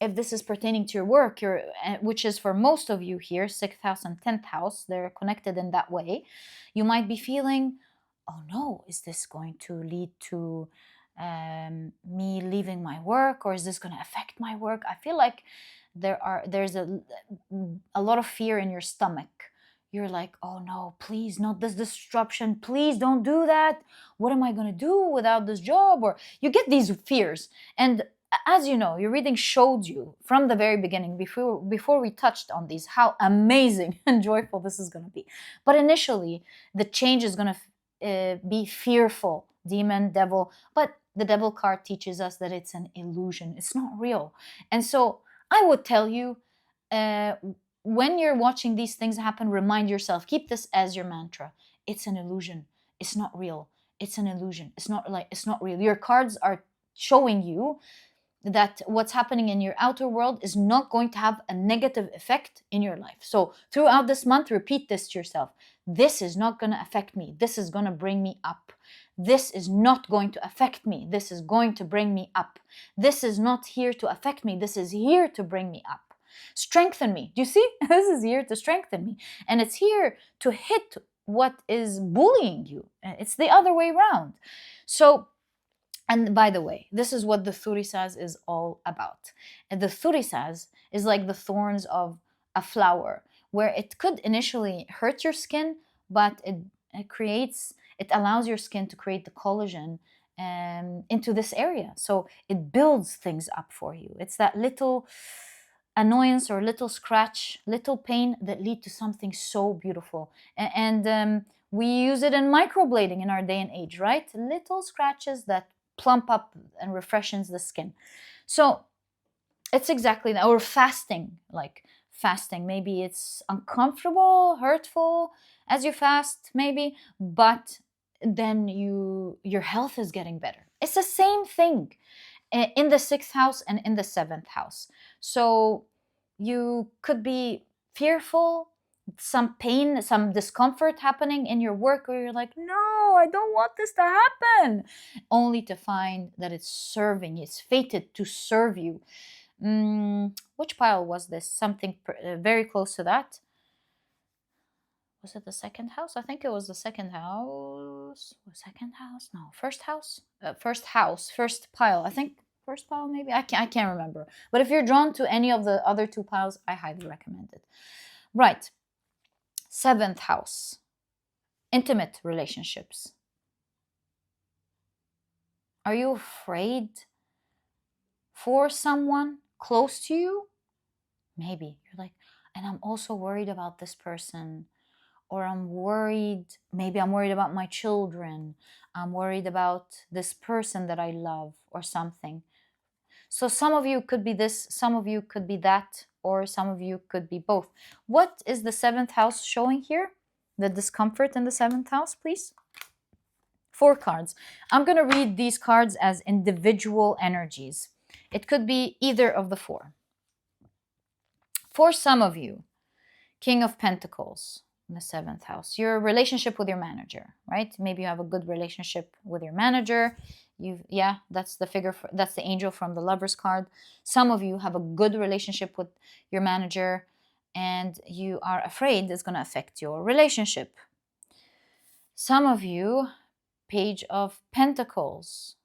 if this is pertaining to your work, which is for most of you here, 6th house and 10th house, they're connected in that way, you might be feeling, oh no, is this going to lead to me leaving my work, or is this going to affect my work? I feel like there's a lot of fear in your stomach. You're like, oh no, please, not this disruption. Please don't do that. What am I going to do without this job? Or you get these fears. And as you know, your reading showed you from the very beginning, before we touched on these, how amazing and joyful this is going to be. But initially, the change is going to be fearful, demon, devil. But the devil card teaches us that it's an illusion. It's not real. And so I would tell you, when you're watching these things happen, remind yourself, keep this as your mantra. It's an illusion. It's not real. It's an illusion. It's not real. Your cards are showing you that what's happening in your outer world is not going to have a negative effect in your life. So throughout this month, repeat this to yourself. This is not going to affect me. This is going to bring me up. This is not going to affect me. This is going to bring me up. This is not here to affect me. This is here to bring me up. Strengthen me. Do you see? This is here to strengthen me. And it's here to hit what is bullying you. It's the other way around. So, and by the way, this is what the thurisaz is all about. And the thurisaz is like the thorns of a flower, where it could initially hurt your skin, but it allows your skin to create the collagen into this area. So it builds things up for you. It's that little annoyance or little scratch, little pain that lead to something so beautiful. And we use it in microblading in our day and age, right? Little scratches that plump up and refreshes the skin. So it's exactly that. Or fasting, like fasting. Maybe it's uncomfortable, hurtful as you fast, maybe, but then your health is getting better. It's the same thing in the 6th house and in the 7th house. So you could be fearful, some pain, some discomfort happening in your work, where you're like, no, I don't want this to happen, only to find that it's serving, it's fated to serve you. Which pile was this? Something very close to that. Was it the 2nd house? I think it was the 2nd house. Second house? No, first house. First pile. I think first pile, maybe. I can't remember. But if you're drawn to any of the other 2 piles, I highly recommend it. Right. 7th house. Intimate relationships. Are you afraid for someone close to you? Maybe you're like, and I'm also worried about this person. Or I'm worried about my children. I'm worried about this person that I love, or something. So some of you could be this, some of you could be that, or some of you could be both. What is the 7th house showing here? The discomfort in the 7th house, please. 4 cards. I'm going to read these cards as individual energies. It could be either of the 4. For some of you, King of Pentacles in the 7th house, your relationship with your manager, right? Maybe you have a good relationship with your manager. That's the figure, that's the angel from the Lovers card. Some of you have a good relationship with your manager, and you are afraid it's going to affect your relationship. Some of you, Page of Pentacles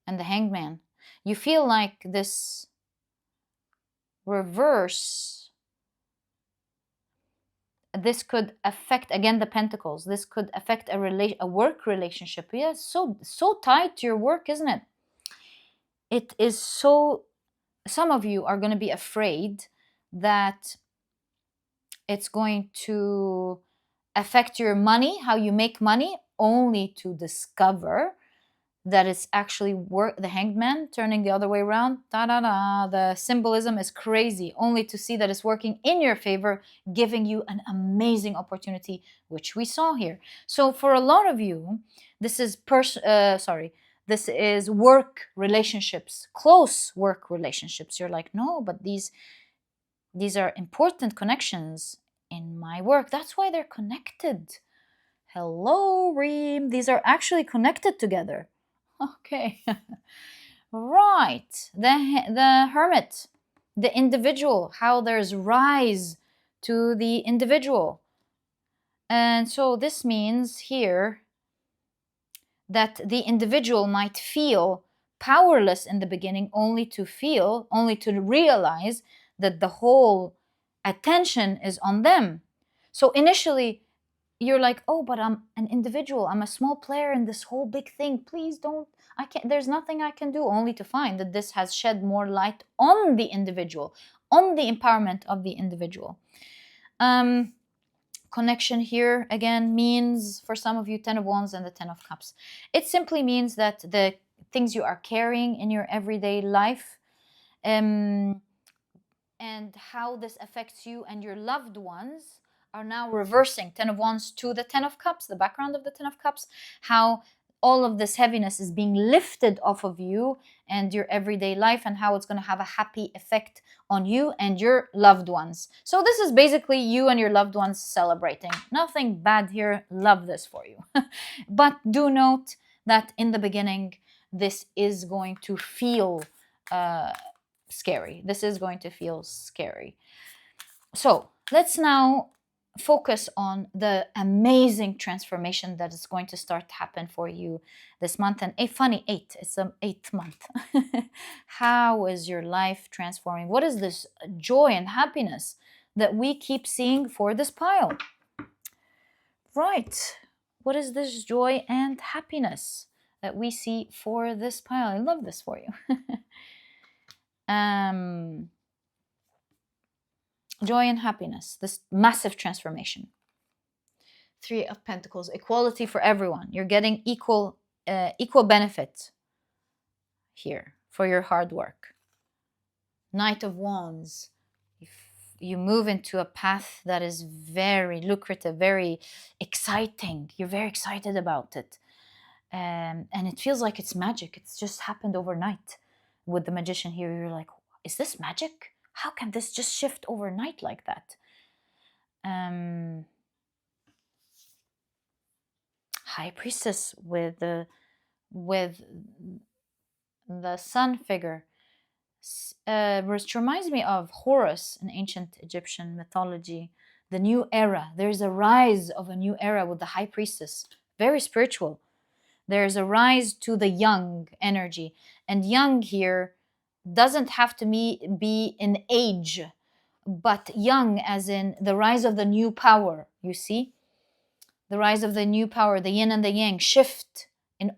and the Hangman. You feel like this reverse, this could affect, again, the Pentacles. This could affect a work relationship. Yeah, so tied to your work, isn't it? It is so. Some of you are going to be afraid that it's going to affect your money, how you make money, only to discover that it's actually the hanged man turning the other way around. Da-da-da. The symbolism is crazy, only to see that it's working in your favor, giving you an amazing opportunity, which we saw here. So for a lot of you, this is this is work relationships, close work relationships. You're like, no, but these are important connections in my work. That's why they're connected. Hello, Reem. These are actually connected together. Okay. Right. The hermit, the individual, how there's rise to the individual. And so this means here that the individual might feel powerless in the beginning, only to realize that the whole attention is on them. So initially, you're like, oh, but I'm an individual. I'm a small player in this whole big thing. Please don't, I can't, there's nothing I can do, only to find that this has shed more light on the individual, on the empowerment of the individual. Connection here again means, for some of you, 10 of Wands and the 10 of Cups. It simply means that the things you are carrying in your everyday life, and how this affects you and your loved ones, are now reversing. 10 of Wands to the 10 of Cups, the background of the 10 of Cups, how all of this heaviness is being lifted off of you and your everyday life, and how it's going to have a happy effect on you and your loved ones. So this is basically you and your loved ones celebrating. Nothing bad here. Love this for you. But do note that in the beginning, this is going to feel scary. This is going to feel scary. So let's now focus on the amazing transformation that is going to start to happen for you this month. And a funny 8, it's the 8th month. How is your life transforming? What is this joy and happiness that we keep seeing for this pile? Right. What is this joy and happiness that we see for this pile? I love this for you. Joy and happiness, this massive transformation. 3 of Pentacles, equality for everyone. You're getting equal benefit here for your hard work. Knight of Wands, you move into a path that is very lucrative, very exciting. You're very excited about it. And it feels like it's magic. It's just happened overnight. With the Magician here, you're like, is this magic? How can this just shift overnight like that? High Priestess with the sun figure, which reminds me of Horus in ancient Egyptian mythology. The new era. There's a rise of a new era with the High Priestess. Very spiritual. There's a rise to the young energy. And young here doesn't have to be in age, but young as in the rise of the new power, you see? The rise of the new power, the yin and the yang, shift in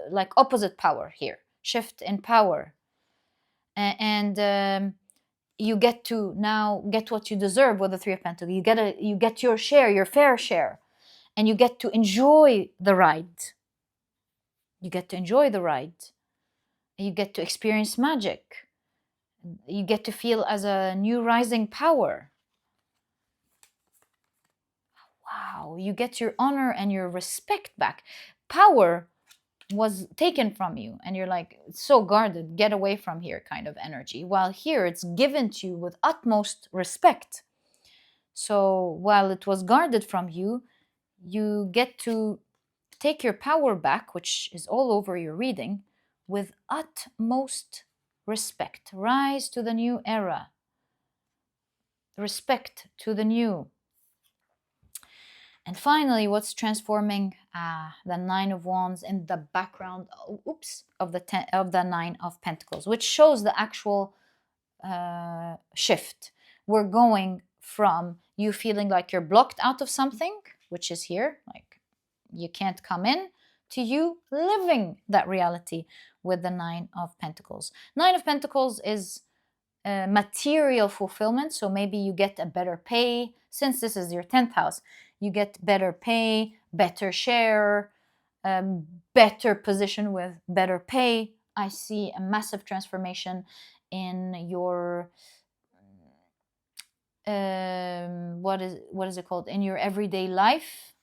like opposite power here, shift in power. And you get to now get what you deserve with the 3 of Pentacles. You get your share, your fair share, and you get to enjoy the ride. You get to enjoy the ride. You get to experience magic. You get to feel as a new rising power. Wow, you get your honor and your respect back. Power was taken from you and you're like, so guarded, get away from here kind of energy. While here it's given to you with utmost respect. So while it was guarded from you, you get to take your power back, which is all over your reading, with utmost respect. Rise to the new era. Respect to the new. And finally, what's transforming the 9 of Wands in the background, of the 9 of Pentacles, which shows the actual shift. We're going from you feeling like you're blocked out of something, which is here, like you can't come in, to you living that reality with the 9 of Pentacles. 9 of Pentacles is material fulfillment. So maybe you get a better pay. Since this is your 10th house, you get better pay, better share, a better position with better pay. I see a massive transformation in your what is it called, in your everyday life,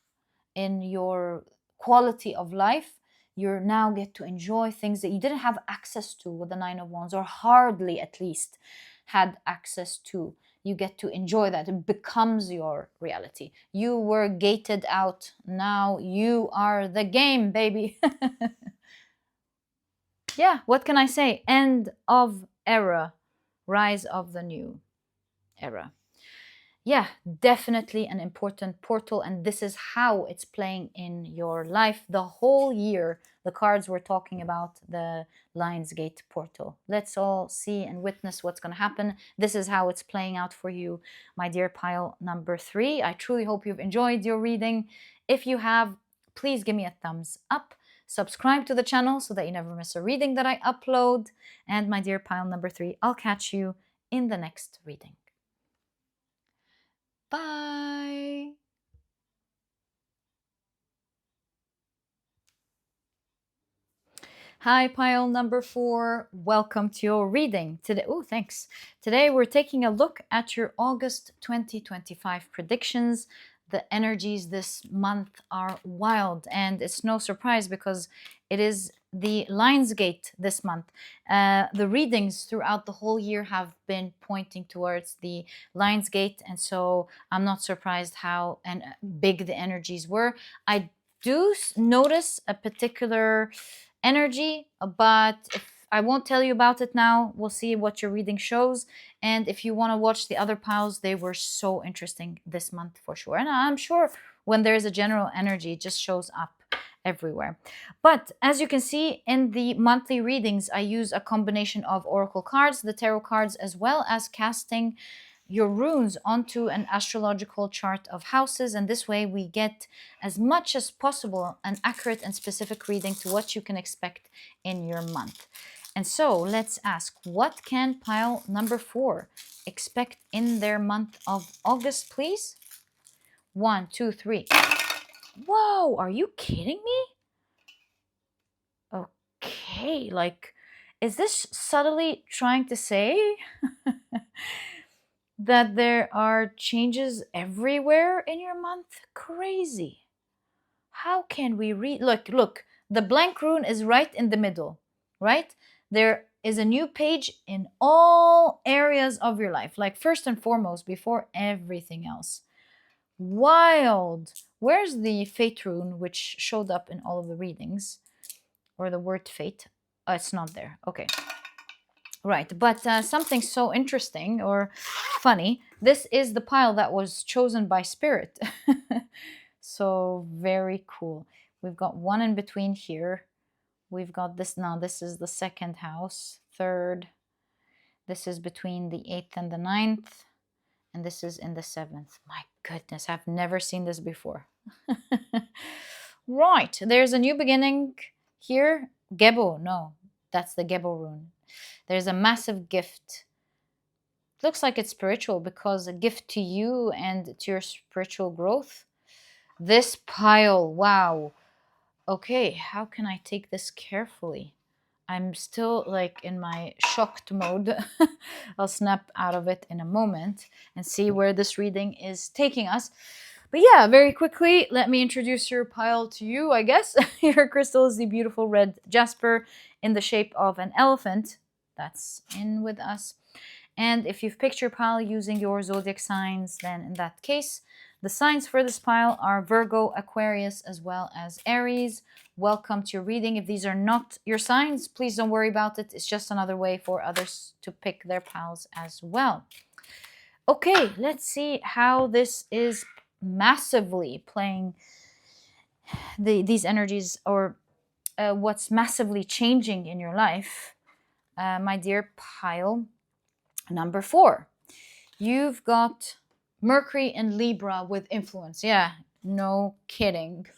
in your quality of life. You now get to enjoy things that you didn't have access to with the Nine of Wands, or hardly at least had access to. You get to enjoy that. It becomes your reality. You were gated out. Now you are the game, baby. Yeah, what can I say? End of era, rise of the new era. Yeah, definitely an important portal, and this is how it's playing in your life the whole year. The cards we're talking about, the Lionsgate portal. Let's all see and witness what's going to happen. This is how it's playing out for you, my dear pile number 3. I truly hope you've enjoyed your reading. If you have, please give me a thumbs up. Subscribe to the channel so that you never miss a reading that I upload. And my dear pile number 3, I'll catch you in the next reading. Bye. Hi, pile number 4. Welcome to your reading today. Oh, thanks. Today we're taking a look at your August 2025 predictions. The energies this month are wild, and it's no surprise because it is the Lionsgate this month. The readings throughout the whole year have been pointing towards the Lionsgate, and so I'm not surprised how big the energies were. I do notice a particular energy, but I won't tell you about it now. We'll see what your reading shows. And if you want to watch the other piles, they were so interesting this month for sure. And I'm sure when there's a general energy, it just shows up everywhere. But as you can see in the monthly readings, I use a combination of oracle cards, the tarot cards, as well as casting your runes onto an astrological chart of houses, and this way we get as much as possible an accurate and specific reading to what you can expect in your month. And so let's ask, what can pile number 4 expect in their month of August, please? 1, 2, 3. Whoa, are you kidding me? Okay, like, is this subtly trying to say that there are changes everywhere in your month? Crazy. How can we read? Look, the blank rune is right in the middle, right? There is a new page in all areas of your life, like first and foremost, before everything else. Wild. Where's the fate rune, which showed up in all of the readings? Or the word fate? Oh, it's not there. Okay. Right, but something so interesting or funny, this is the pile that was chosen by Spirit. So very cool. We've got one in between here. We've got this now. This is the second house, third. This is between the 8th and the 9th. And this is in the 7th. My goodness, I've never seen this before. Right, there's a new beginning here. Gebo, no, that's the Gebo rune. There's a massive gift. Looks like it's spiritual because a gift to you and to your spiritual growth. This pile, wow. Okay, how can I take this carefully? I'm still like in my shocked mode. I'll snap out of it in a moment and see where this reading is taking us. But yeah, very quickly, let me introduce your pile to you, I guess. Your crystal is the beautiful red Jasper in the shape of an elephant. That's in with us. And if you've picked your pile using your zodiac signs, then in that case, the signs for this pile are Virgo, Aquarius, as well as Aries. Welcome to your reading. If these are not your signs, please don't worry about it. It's just another way for others to pick their piles as well. Okay, let's see how this is massively playing these energies, or what's massively changing in your life. My dear pile number 4. You've got Mercury and Libra with influence. Yeah, No kidding.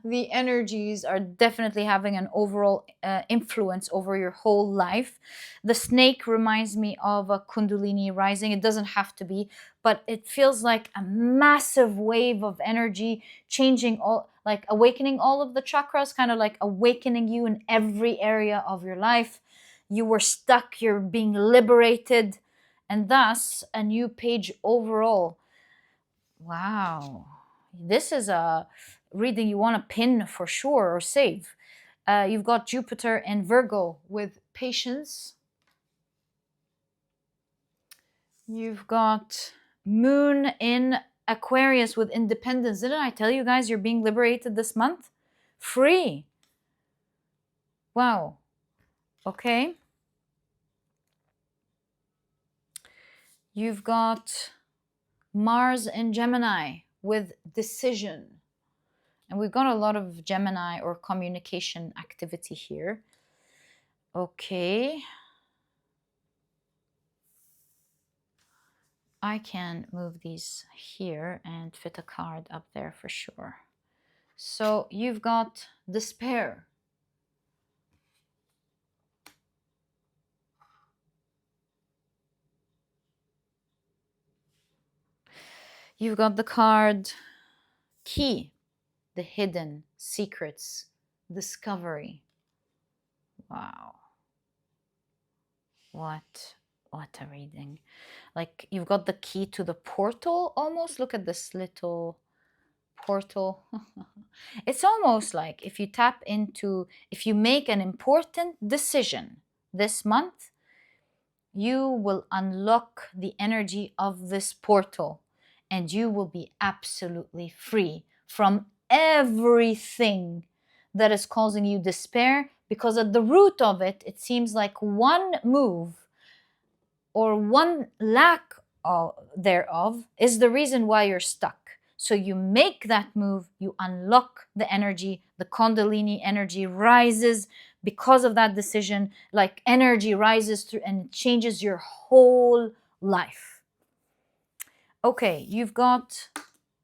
The energies are definitely having an overall influence over your whole life. The snake reminds me of a Kundalini rising. It doesn't have to be, but it feels like a massive wave of energy changing all, like awakening all of the chakras, kind of like awakening you in every area of your life. You were stuck, you're being liberated, and thus a new page overall. Wow. This is a reading you want to pin for sure or save. You've got Jupiter and Virgo with patience. You've got Moon in Aquarius with independence. Didn't I tell you guys you're being liberated this month? Free. Wow. Okay. You've got Mars in Gemini with decision. And we've got a lot of Gemini or communication activity here. Okay. I can move these here and fit a card up there for sure. So you've got despair. You've got the card key, the hidden secrets, discovery. Wow. What a reading. Like you've got the key to the portal almost. Look at this little portal. It's almost like if you tap into, if you make an important decision this month, you will unlock the energy of this portal and you will be absolutely free from everything that is causing you despair, because at the root of it, it seems like one move or one lack thereof is the reason why you're stuck. So you make that move, you unlock the energy, the Kundalini energy rises because of that decision, like energy rises through and changes your whole life. Okay, you've got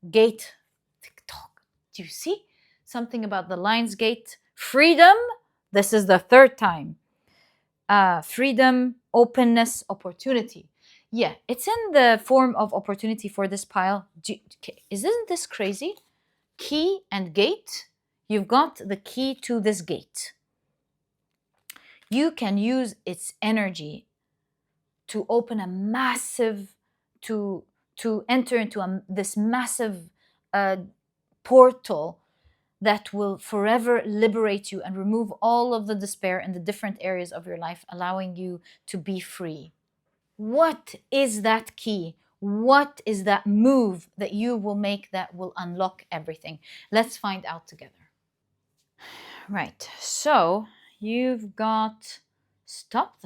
gate. TikTok. Do you see something about the Lions Gate? Freedom. This is the third time. Freedom, openness, opportunity. Yeah, it's in the form of opportunity for this pile. Isn't this crazy? Key and gate. You've got the key to this gate. You can use its energy to open a massive, to enter into this massive portal that will forever liberate you and remove all of the despair in the different areas of your life, allowing you to be free. What is that key? What is that move that you will make that will unlock everything? Let's find out together. Right. So you've got stop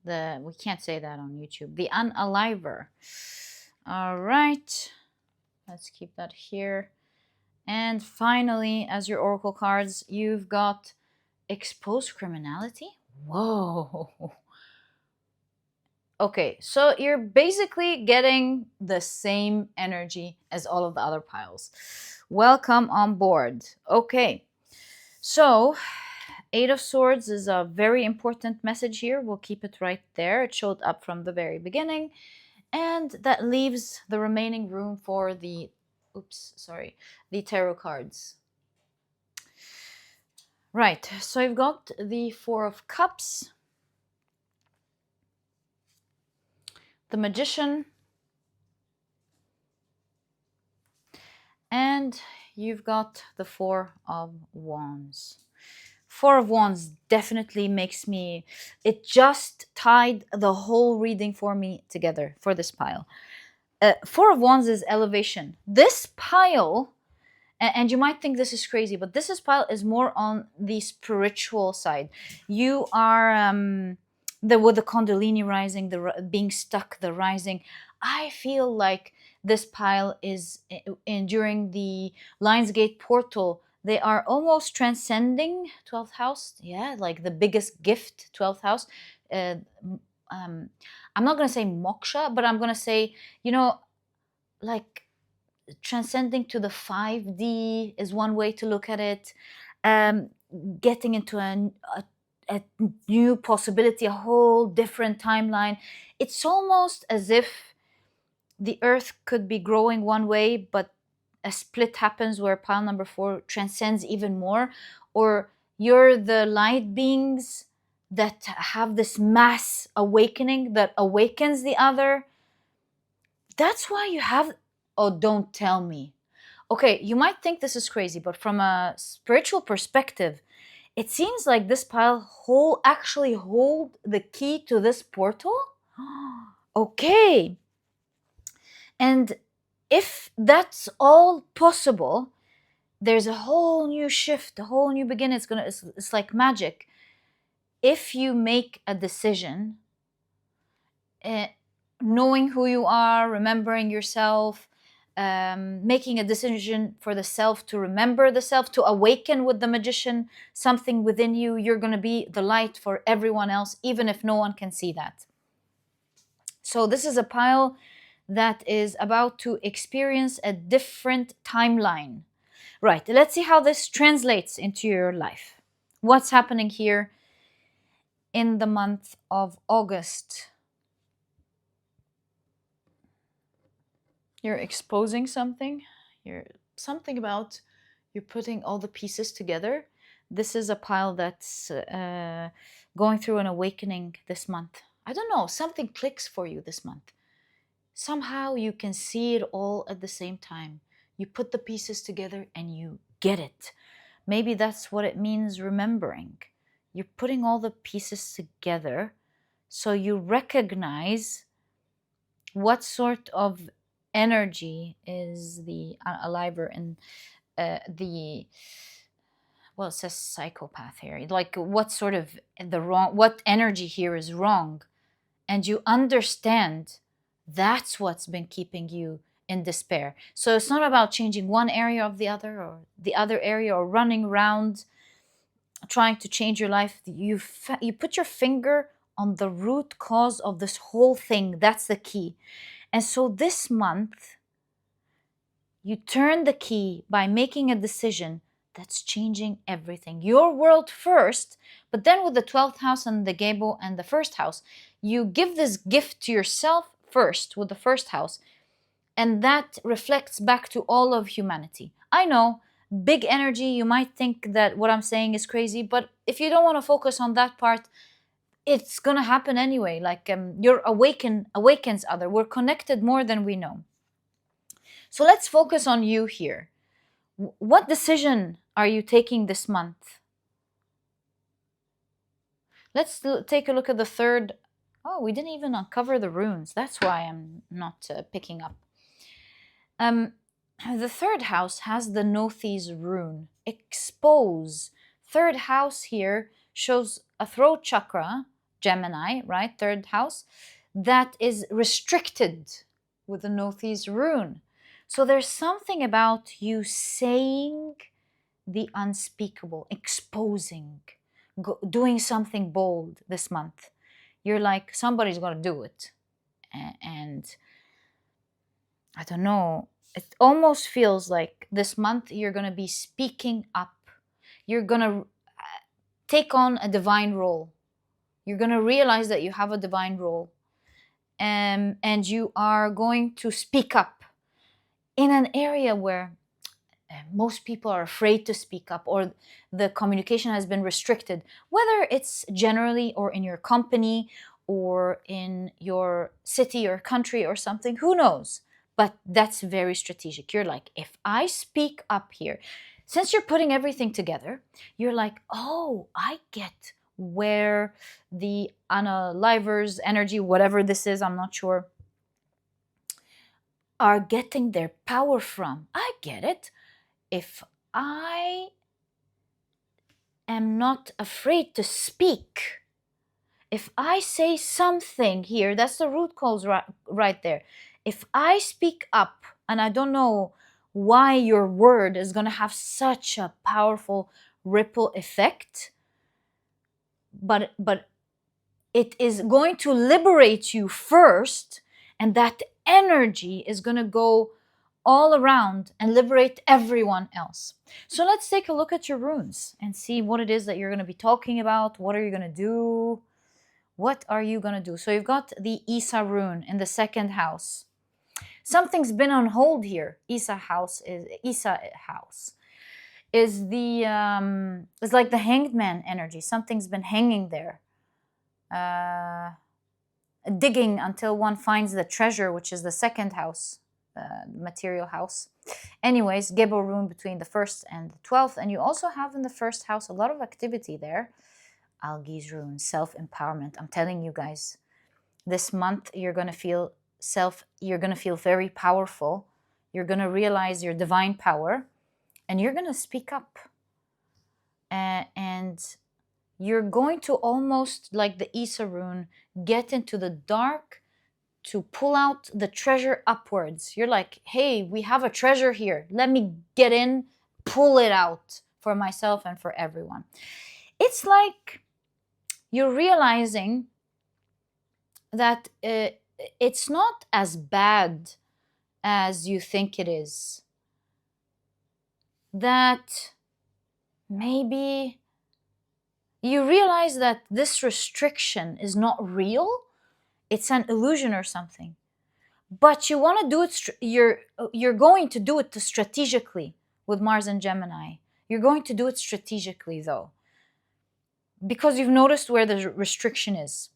the we can't say that on YouTube. The unaliver. All right. Let's keep that here. And finally, as your oracle cards, you've got exposed criminality. Whoa. Okay, so you're basically getting the same energy as all of the other piles. Welcome on board. Okay, so Eight of Swords is a very important message here. We'll keep it right there. It showed up from the very beginning. And that leaves the remaining room for the, the tarot cards. Right, so I've got the Four of Cups, the Magician, and you've got the Four of Wands. Four of Wands definitely makes me, it just tied the whole reading for me together for this pile. Four of Wands is elevation. This pile, and you might think this is crazy, but this pile is more on the spiritual side. You are with the Kundalini rising, the being stuck, the rising. I feel like this pile is during the Lionsgate portal. They are almost transcending 12th house. Yeah, like the biggest gift, 12th house. I'm not going to say moksha, but I'm going to say, like transcending to the 5D is one way to look at it. Um, Getting into a new possibility, a whole different timeline. It's almost as if the earth could be growing one way, but a split happens where pile number 4 transcends even more, or you're the light beings that have this mass awakening that awakens the other. That's why you have, oh, don't tell me. Okay, you might think this is crazy, but from a spiritual perspective, it seems like this pile actually hold the key to this portal. Okay. And if that's all possible, there's a whole new shift, a whole new beginning. It's like magic. If you make a decision, knowing who you are, remembering yourself, making a decision for the self, to remember the self, to awaken with the magician, something within you, you're going to be the light for everyone else, even if no one can see that. So this is a pile that is about to experience a different timeline. Right, let's see how this translates into your life. What's happening here in the month of August? You're exposing something. You're putting all the pieces together. This is a pile that's going through an awakening this month. I don't know, something clicks for you this month. Somehow you can see it all at the same time. You put the pieces together and you get it. Maybe that's what it means, remembering. You're putting all the pieces together so you recognize what sort of energy is the aliver and well, it says psychopath here. Like what sort of what energy here is wrong. And you understand that's what's been keeping you in despair. So it's not about changing one area of the other or the other area or running around trying to change your life. You put your finger on the root cause of this whole thing. That's the key. And so this month, you turn the key by making a decision that's changing everything. Your world first, but then with the 12th house and the gable and the first house, you give this gift to yourself first with the first house, and that reflects back to all of humanity. I know, big energy, you might think that what I'm saying is crazy, but if you don't want to focus on that part, it's gonna happen anyway. Like your awakens other. We're connected more than we know. So let's focus on you here. What decision are you taking this month? Let's take a look at the third. Oh, we didn't even uncover the runes. That's why I'm not picking up. The third house has the Nothes rune. Expose. Third house here shows a throat chakra, Gemini, right? Third house, that is restricted with the Nothes rune. So there's something about you saying the unspeakable, exposing, doing something bold this month. You're like, somebody's going to do it. And I don't know, it almost feels like this month you're going to be speaking up. You're going to take on a divine role. You're going to realize that you have a divine role. And you are going to speak up in an area where most people are afraid to speak up, or the communication has been restricted, whether it's generally or in your company or in your city or country or something, who knows? But that's very strategic. You're like, if I speak up here, since you're putting everything together, you're like, oh, I get where the unalivers energy, whatever this is, I'm not sure, are getting their power from. I get it. If I am not afraid to speak, if I say something here, that's the root cause right there. If I speak up, and I don't know why your word is going to have such a powerful ripple effect, but it is going to liberate you first, and that energy is going to go all around and liberate everyone else. So let's take a look at your runes and see what it is that you're going to be talking about. What are you going to do? What are you going to do? So you've got the Isa rune in the second house. Something's been on hold here. Isa house is the is like the hanged man energy. Something's been hanging there, digging until one finds the treasure, which is the second house, material house. Anyways, Gebo rune between the 1st and the 12th, and you also have in the first house a lot of activity there. Algi's rune, self-empowerment. I'm telling you guys, this month you're gonna feel very powerful. You're gonna realize your divine power, and you're gonna speak up. And you're going to almost, like the Isa rune, get into the dark to pull out the treasure upwards. You're like, hey, we have a treasure here. Let me get in, pull it out for myself and for everyone. It's like you're realizing that it's not as bad as you think it is. That maybe you realize that this restriction is not real. It's an illusion or something. But you want to do it, you're going to do it strategically with Mars and Gemini. You're going to do it strategically though, because you've noticed where the restriction is.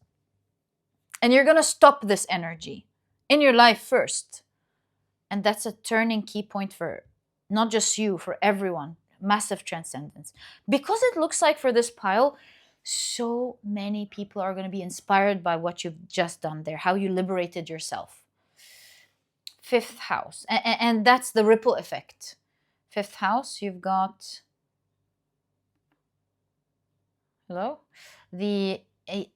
And you're going to stop this energy in your life first. And that's a turning key point for not just you, for everyone. Massive transcendence. Because it looks like for this pile, so many people are going to be inspired by what you've just done there, how you liberated yourself. 5th house. And that's the ripple effect. 5th house, you've got... Hello? The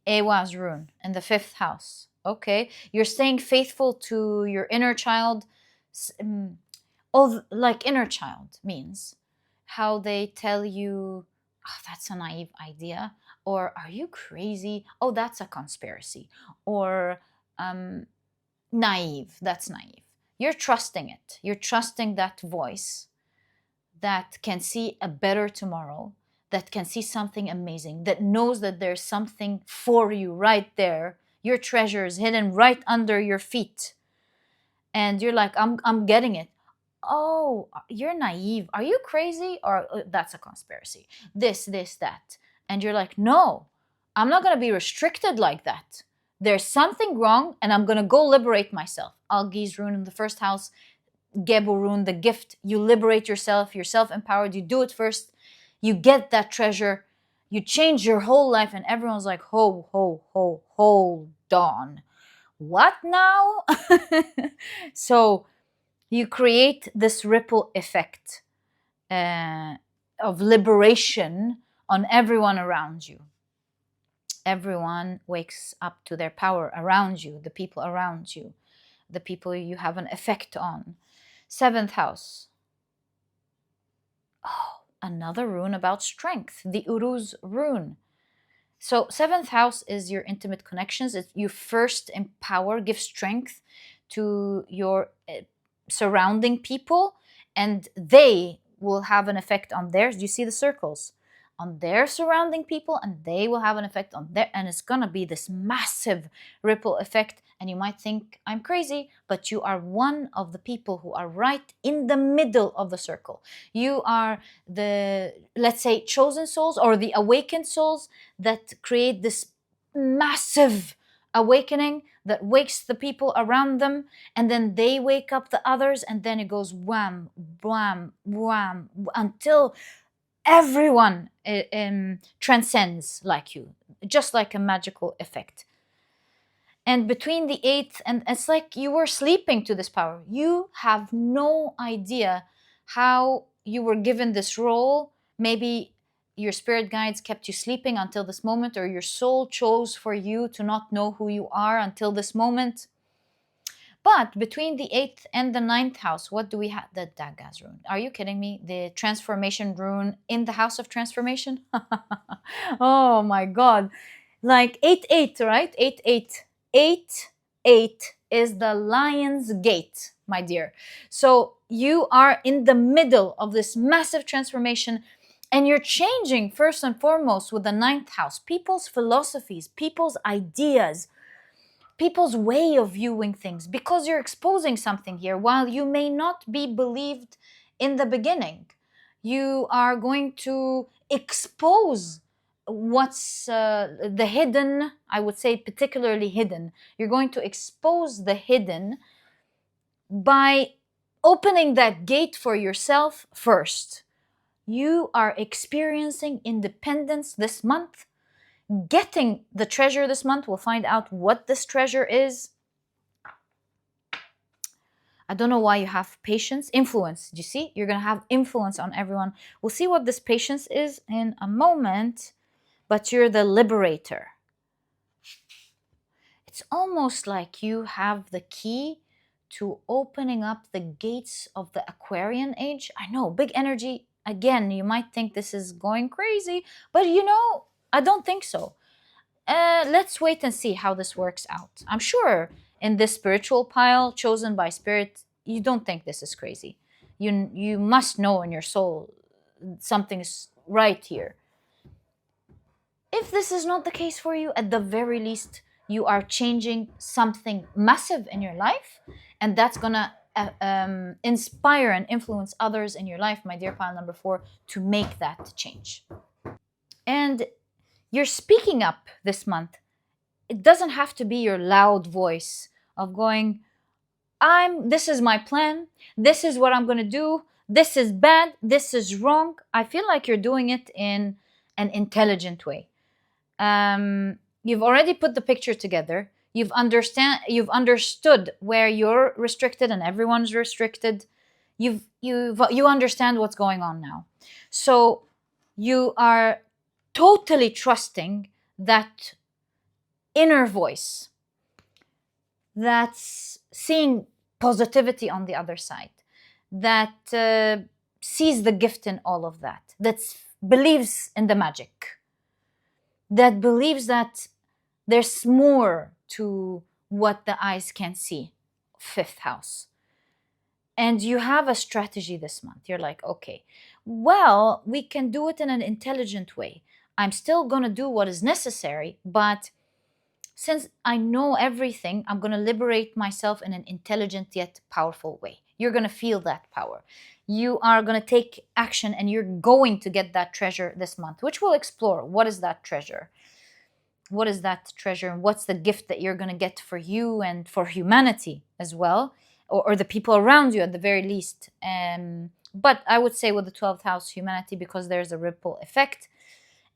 Ewa's rune in the 5th house. Okay. You're staying faithful to your inner child. Like inner child means how they tell you, oh, that's a naive idea. Or, are you crazy? Oh, that's a conspiracy. Or, naive. That's naive. You're trusting it. You're trusting that voice that can see a better tomorrow, that can see something amazing, that knows that there's something for you right there. Your treasure is hidden right under your feet. And you're like, I'm getting it. Oh, you're naive. Are you crazy? Or that's a conspiracy. This, that. And you're like, no, I'm not going to be restricted like that. There's something wrong, and I'm going to go liberate myself. Algi's rune in the 1st house, Gebu rune, the gift. You liberate yourself. You're self-empowered. You do it first. You get that treasure. You change your whole life, and everyone's like, hold on. What now? So you create this ripple effect of liberation on everyone around you. Everyone wakes up to their power around you, the people around you, the people you have an effect on. 7th house. Oh, another rune about strength, the Uruz rune. So 7th house is your intimate connections. You first empower, give strength to your surrounding people, and they will have an effect on theirs. You see the circles? On their surrounding people, and they will have an effect on their, and it's gonna be this massive ripple effect. And you might think I'm crazy, but you are one of the people who are right in the middle of the circle. You are the, let's say, chosen souls or the awakened souls that create this massive awakening that wakes the people around them, and then they wake up the others, and then it goes wham, wham, wham, until everyone transcends like you, just like a magical effect. And between the 8th, and it's like you were sleeping to this power. You have no idea how you were given this role. Maybe your spirit guides kept you sleeping until this moment, or your soul chose for you to not know who you are until this moment. But between the 8th and the 9th house, what do we have? The Dagaz rune. Are you kidding me? The transformation rune in the house of transformation? Oh my God. Like 8-8, right? 8-8. 8-8 is the lion's gate. my dear. So you are in the middle of this massive transformation, and you're changing first and foremost with the ninth house, people's philosophies, people's ideas, people's way of viewing things, because you're exposing something here. While you may not be believed in the beginning, you are going to expose what's the hidden, I would say particularly hidden. You're going to expose the hidden by opening that gate for yourself first. You are experiencing independence this month, getting the treasure this month. We'll find out what this treasure is. I don't know why you have patience. Influence. Do you see? You're going to have influence on everyone. We'll see what this patience is in a moment, but you're the liberator. It's almost like you have the key to opening up the gates of the Aquarian age. I know, big energy. Again, you might think this is going crazy, but I don't think so. Let's wait and see how this works out. I'm sure in this spiritual pile chosen by Spirit, you don't think this is crazy. You must know in your soul something's right here. If this is not the case for you, at the very least, you are changing something massive in your life, and that's gonna inspire and influence others in your life, my dear pile number 4, to make that change. And you're speaking up this month. It doesn't have to be your loud voice of going, this is my plan, this is what I'm gonna do, this is bad, this is wrong. I feel like you're doing it in an intelligent way. You've already put the picture together. You've understood where you're restricted and everyone's restricted. You understand what's going on now. So you are totally trusting that inner voice that's seeing positivity on the other side, that sees the gift in all of that, that believes in the magic, that believes that there's more to what the eyes can see. 5th house. And you have a strategy this month. You're like, okay, well, we can do it in an intelligent way. I'm still going to do what is necessary, but since I know everything, I'm going to liberate myself in an intelligent yet powerful way. You're going to feel that power. You are going to take action, and you're going to get that treasure this month, which we'll explore. What is that treasure? What is that treasure? And what's the gift that you're going to get for you and for humanity as well, or the people around you at the very least. But I would say with the 12th house, humanity, because there's a ripple effect.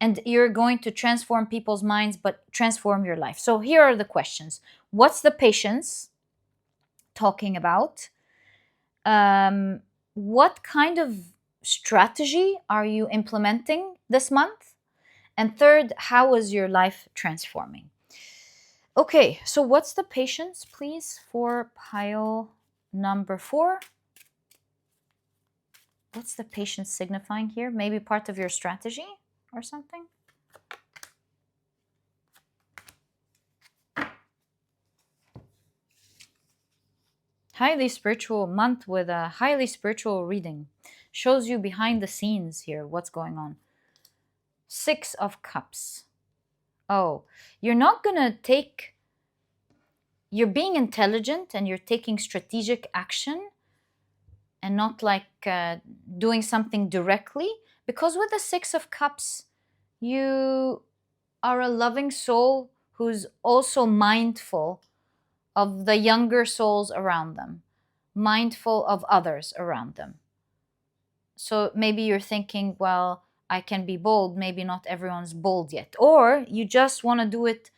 And you're going to transform people's minds, but transform your life. So here are the questions. What's the patience talking about? What kind of strategy are you implementing this month? And third, how is your life transforming? Okay, so what's the patience, please, for pile number 4? What's the patience signifying here? Maybe part of your strategy or something? Highly spiritual month with a highly spiritual reading. Shows you behind the scenes here, what's going on. 6 of Cups. Oh, you're not gonna take... You're being intelligent and you're taking strategic action and not like doing something directly. Because with the 6 of Cups, you are a loving soul who's also mindful of the younger souls around them, mindful of others around them. So maybe you're thinking, well, I can be bold. Maybe not everyone's bold yet. Or you just want to do it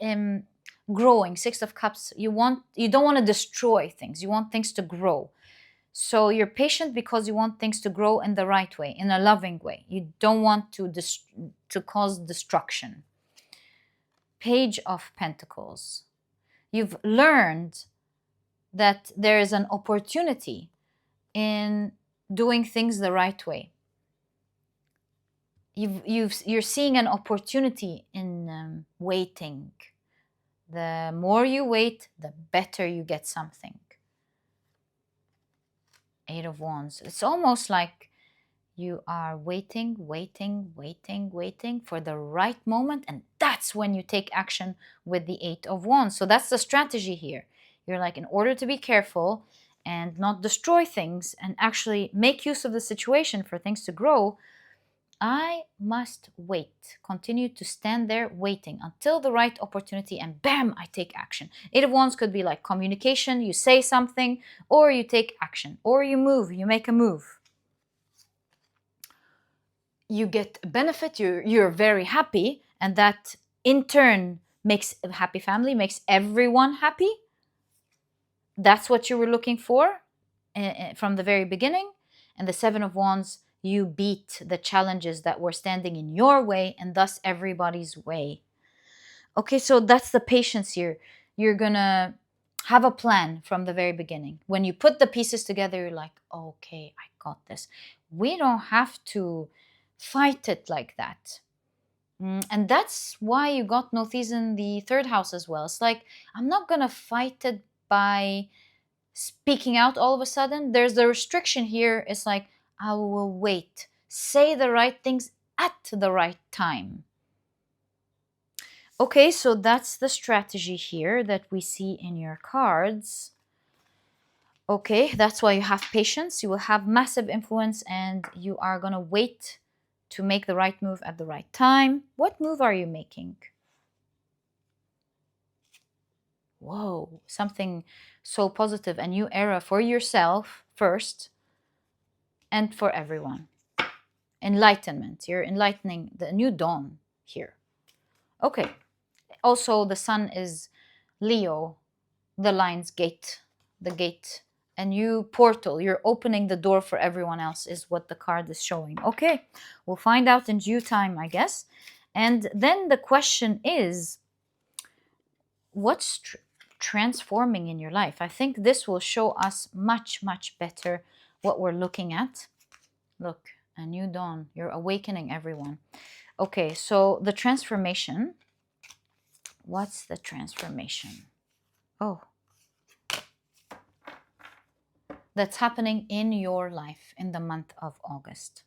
in growing. 6 of Cups, you don't want to destroy things. You want things to grow. So you're patient because you want things to grow in the right way, in a loving way. You don't want to cause destruction. Page of Pentacles. You've learned that there is an opportunity in doing things the right way. You're seeing an opportunity in waiting. The more you wait, the better you get something. Eight of Wands. It's almost like you are waiting for the right moment, and that's when you take action with the Eight of Wands. So that's the strategy here. You're like, in order to be careful and not destroy things and actually make use of the situation for things to grow, I must wait. Continue to stand there waiting until the right opportunity, and bam, I take action. Eight of Wands could be like communication. You say something, or you take action, or you move, you make a move. You get a benefit, you're very happy, and that in turn makes a happy family, makes everyone happy. That's what you were looking for from the very beginning. And the Seven of Wands, you beat the challenges that were standing in your way and thus everybody's way. Okay, so that's the patience here. You're gonna have a plan from the very beginning. When you put the pieces together, you're like, okay, I got this. We don't have to fight it like that. And that's why you got Nothis in the third house as well. It's like, I'm not gonna fight it by speaking out all of a sudden. There's the restriction here. It's like, I will wait, say the right things at the right time. Okay, so that's the strategy here that we see in your cards. Okay, that's why you have patience. You will have massive influence, and you are gonna wait to make the right move at the right time. What move are you making? Whoa, something so positive, a new era for yourself first and for everyone. Enlightenment. You're enlightening the new dawn here. Okay. Also, the sun is Leo, the lion's gate, the gate. A new portal. You're opening the door for everyone else is what the card is showing. Okay, we'll find out in due time, I guess. And then the question is, what's transforming in your life? I think this will show us much, much better what we're looking at. Look, a new dawn. You're awakening everyone. Okay, so the transformation. What's the transformation? Oh, that's happening in your life in the month of August.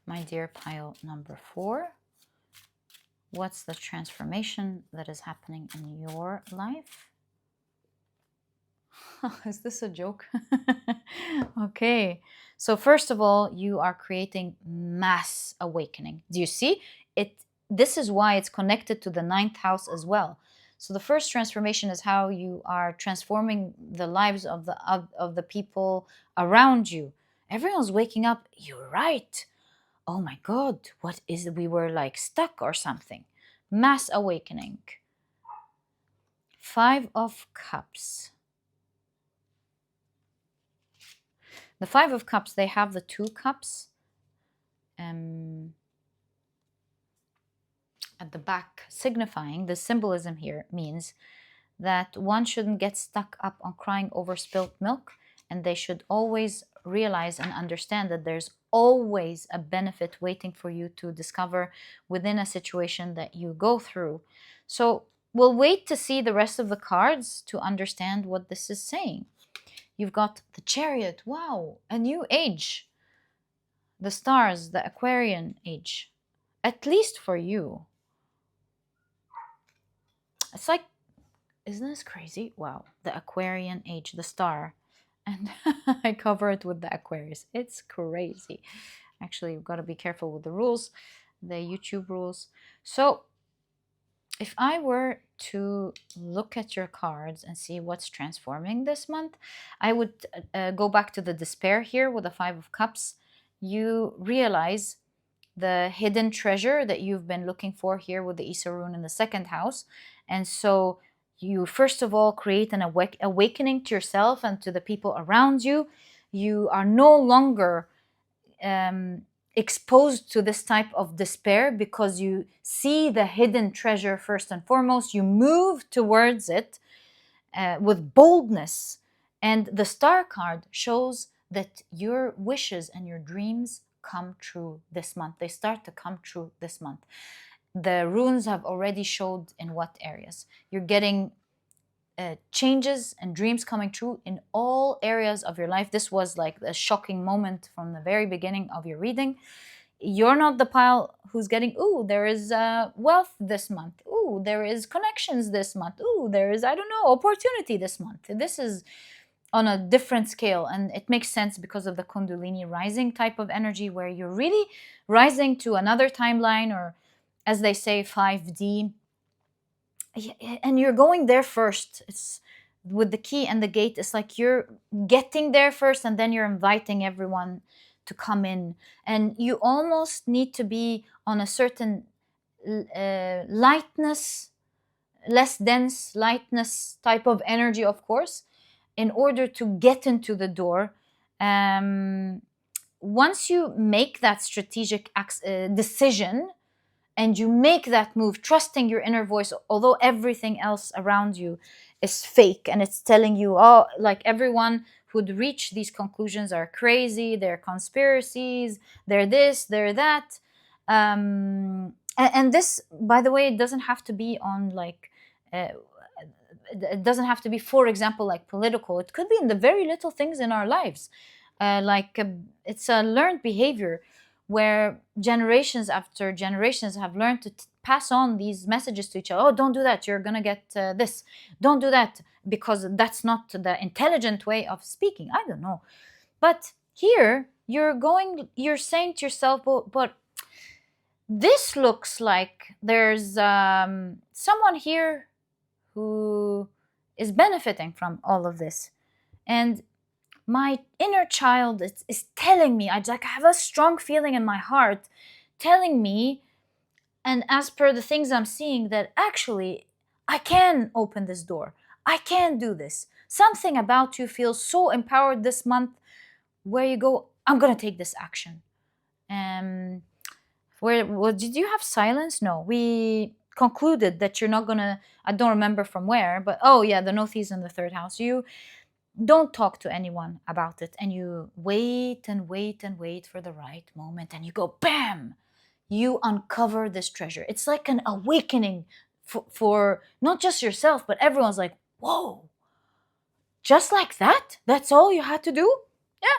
My dear pile number 4, what's the transformation that is happening in your life? Is this a joke? Okay, so first of all, you are creating mass awakening. Do you see it? This is why it's connected to the 9th house as well. So the first transformation is how you are transforming the lives of the people around you. Everyone's waking up. You're right. Oh my God, what is it? We were like stuck or something. Mass awakening. 5 of Cups. The 5 of Cups, they have the 2 cups at the back, signifying the symbolism here means that one shouldn't get stuck up on crying over spilt milk, and they should always realize and understand that there's always a benefit waiting for you to discover within a situation that you go through. So we'll wait to see the rest of the cards to understand what this is saying. You've got the Chariot. Wow, a new age. The stars, the Aquarian age. At least for you. It's like, isn't this crazy? Wow, the Aquarian age, the star. And I cover it with the Aquarius. It's crazy. Actually, you've got to be careful with the rules, the YouTube rules. So if I were to look at your cards and see what's transforming this month, I would go back to the despair here with the 5 of Cups. You realize the hidden treasure that you've been looking for here with the Isa rune in the 2nd house. And so you first of all create an awakening to yourself and to the people around you. You are no longer exposed to this type of despair because you see the hidden treasure first and foremost. You move towards it with boldness. And the star card shows that your wishes and your dreams come true this month. They start to come true this month. The runes have already showed in what areas. You're getting changes and dreams coming true in all areas of your life. This was like a shocking moment from the very beginning of your reading. You're not the pile who's getting, ooh, there is wealth this month. Ooh, there is connections this month. Ooh, there is, I don't know, opportunity this month. This is on a different scale, and it makes sense because of the Kundalini rising type of energy, where you're really rising to another timeline, or as they say, 5D, and you're going there first. It's with the key and the gate. It's like you're getting there first, and then you're inviting everyone to come in, and you almost need to be on a certain lightness, less dense lightness type of energy, of course, in order to get into the door. Once you make that strategic decision, and you make that move, trusting your inner voice, although everything else around you is fake and it's telling you, oh, like everyone who'd reach these conclusions are crazy, they're conspiracies, they're this, they're that. And this, by the way, it doesn't have to be on like, it doesn't have to be, for example, like political. It could be in the very little things in our lives. It's a learned behavior where generations after generations have learned to pass on these messages to each other. Oh, don't do that. You're going to get this. Don't do that, because that's not the intelligent way of speaking. I don't know. But here you're saying to yourself, but this looks like there's someone here who is benefiting from all of this. And my inner child is telling me, I have a strong feeling in my heart telling me, and as per the things I'm seeing, that actually I can open this door. I can do this. Something about you feels so empowered this month, where you go, I'm going to take this action. Did you have silence? No, we concluded that you're not going to, I don't remember from where, but oh yeah, the Northeast in the third house. You don't talk to anyone about it, and you wait and wait and wait for the right moment, and you go, bam, you uncover this treasure. It's like an awakening for not just yourself, but everyone's like, whoa, just like that? That's all you had to do? Yeah,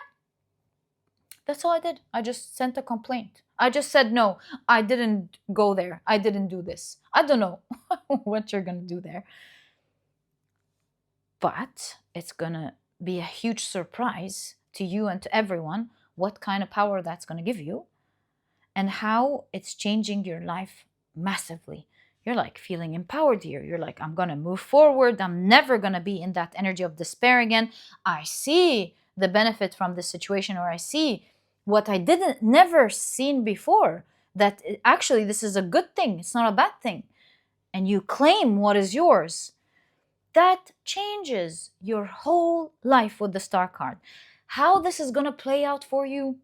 that's all I did. I just sent a complaint. I just said, no, I didn't go there. I didn't do this. I don't know what you're going to do there. But it's going to be a huge surprise to you and to everyone what kind of power that's going to give you, and how it's changing your life massively. You're like feeling empowered here. You're like, I'm going to move forward. I'm never going to be in that energy of despair again. I see the benefit from this situation, or I see what I didn't never seen before, that actually this is a good thing. It's not a bad thing. And you claim what is yours. That changes your whole life with the star card. How this is going to play out for you,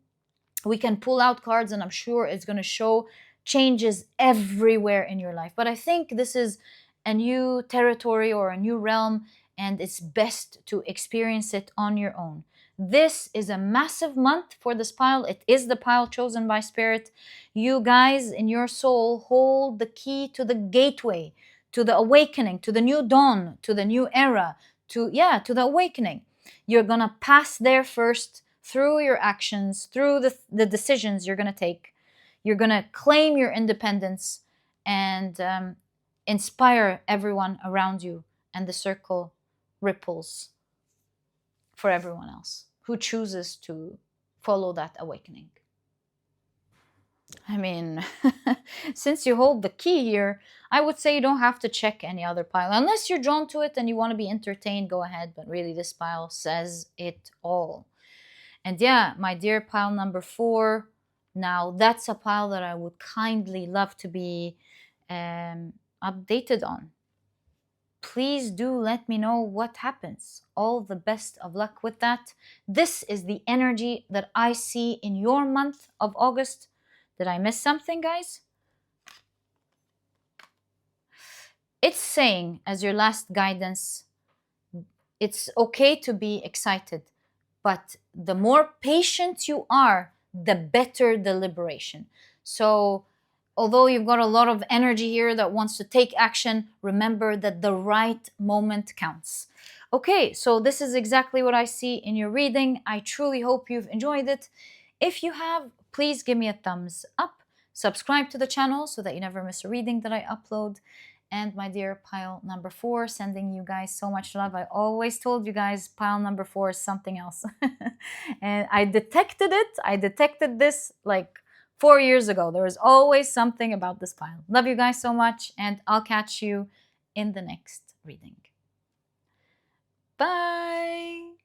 we can pull out cards, and I'm sure it's going to show changes everywhere in your life. But I think this is a new territory or a new realm, and it's best to experience it on your own. This is a massive month for this pile. It is the pile chosen by Spirit. You guys in your soul hold the key to the gateway, to the awakening, to the new dawn, to the new era, to the awakening. You're going to pass there first, through your actions, through the decisions you're going to take. You're going to claim your independence and inspire everyone around you, and the circle ripples for everyone else who chooses to follow that awakening. I mean, since you hold the key here, I would say you don't have to check any other pile. Unless you're drawn to it and you want to be entertained, go ahead. But really, this pile says it all. And yeah, my dear pile number 4, now that's a pile that I would kindly love to be updated on. Please do let me know what happens. All the best of luck with that. This is the energy that I see in your month of August. Did I miss something, guys? It's saying, as your last guidance, it's okay to be excited, but the more patient you are, the better the liberation. So although you've got a lot of energy here that wants to take action, remember that the right moment counts. Okay, so this is exactly what I see in your reading. I truly hope you've enjoyed it. If you have, please give me a thumbs up. Subscribe to the channel so that you never miss a reading that I upload. And my dear pile number 4, sending you guys so much love. I always told you guys pile number 4 is something else. And I detected it. I detected this like 4 years ago. There was always something about this pile. Love you guys so much, and I'll catch you in the next reading. Bye!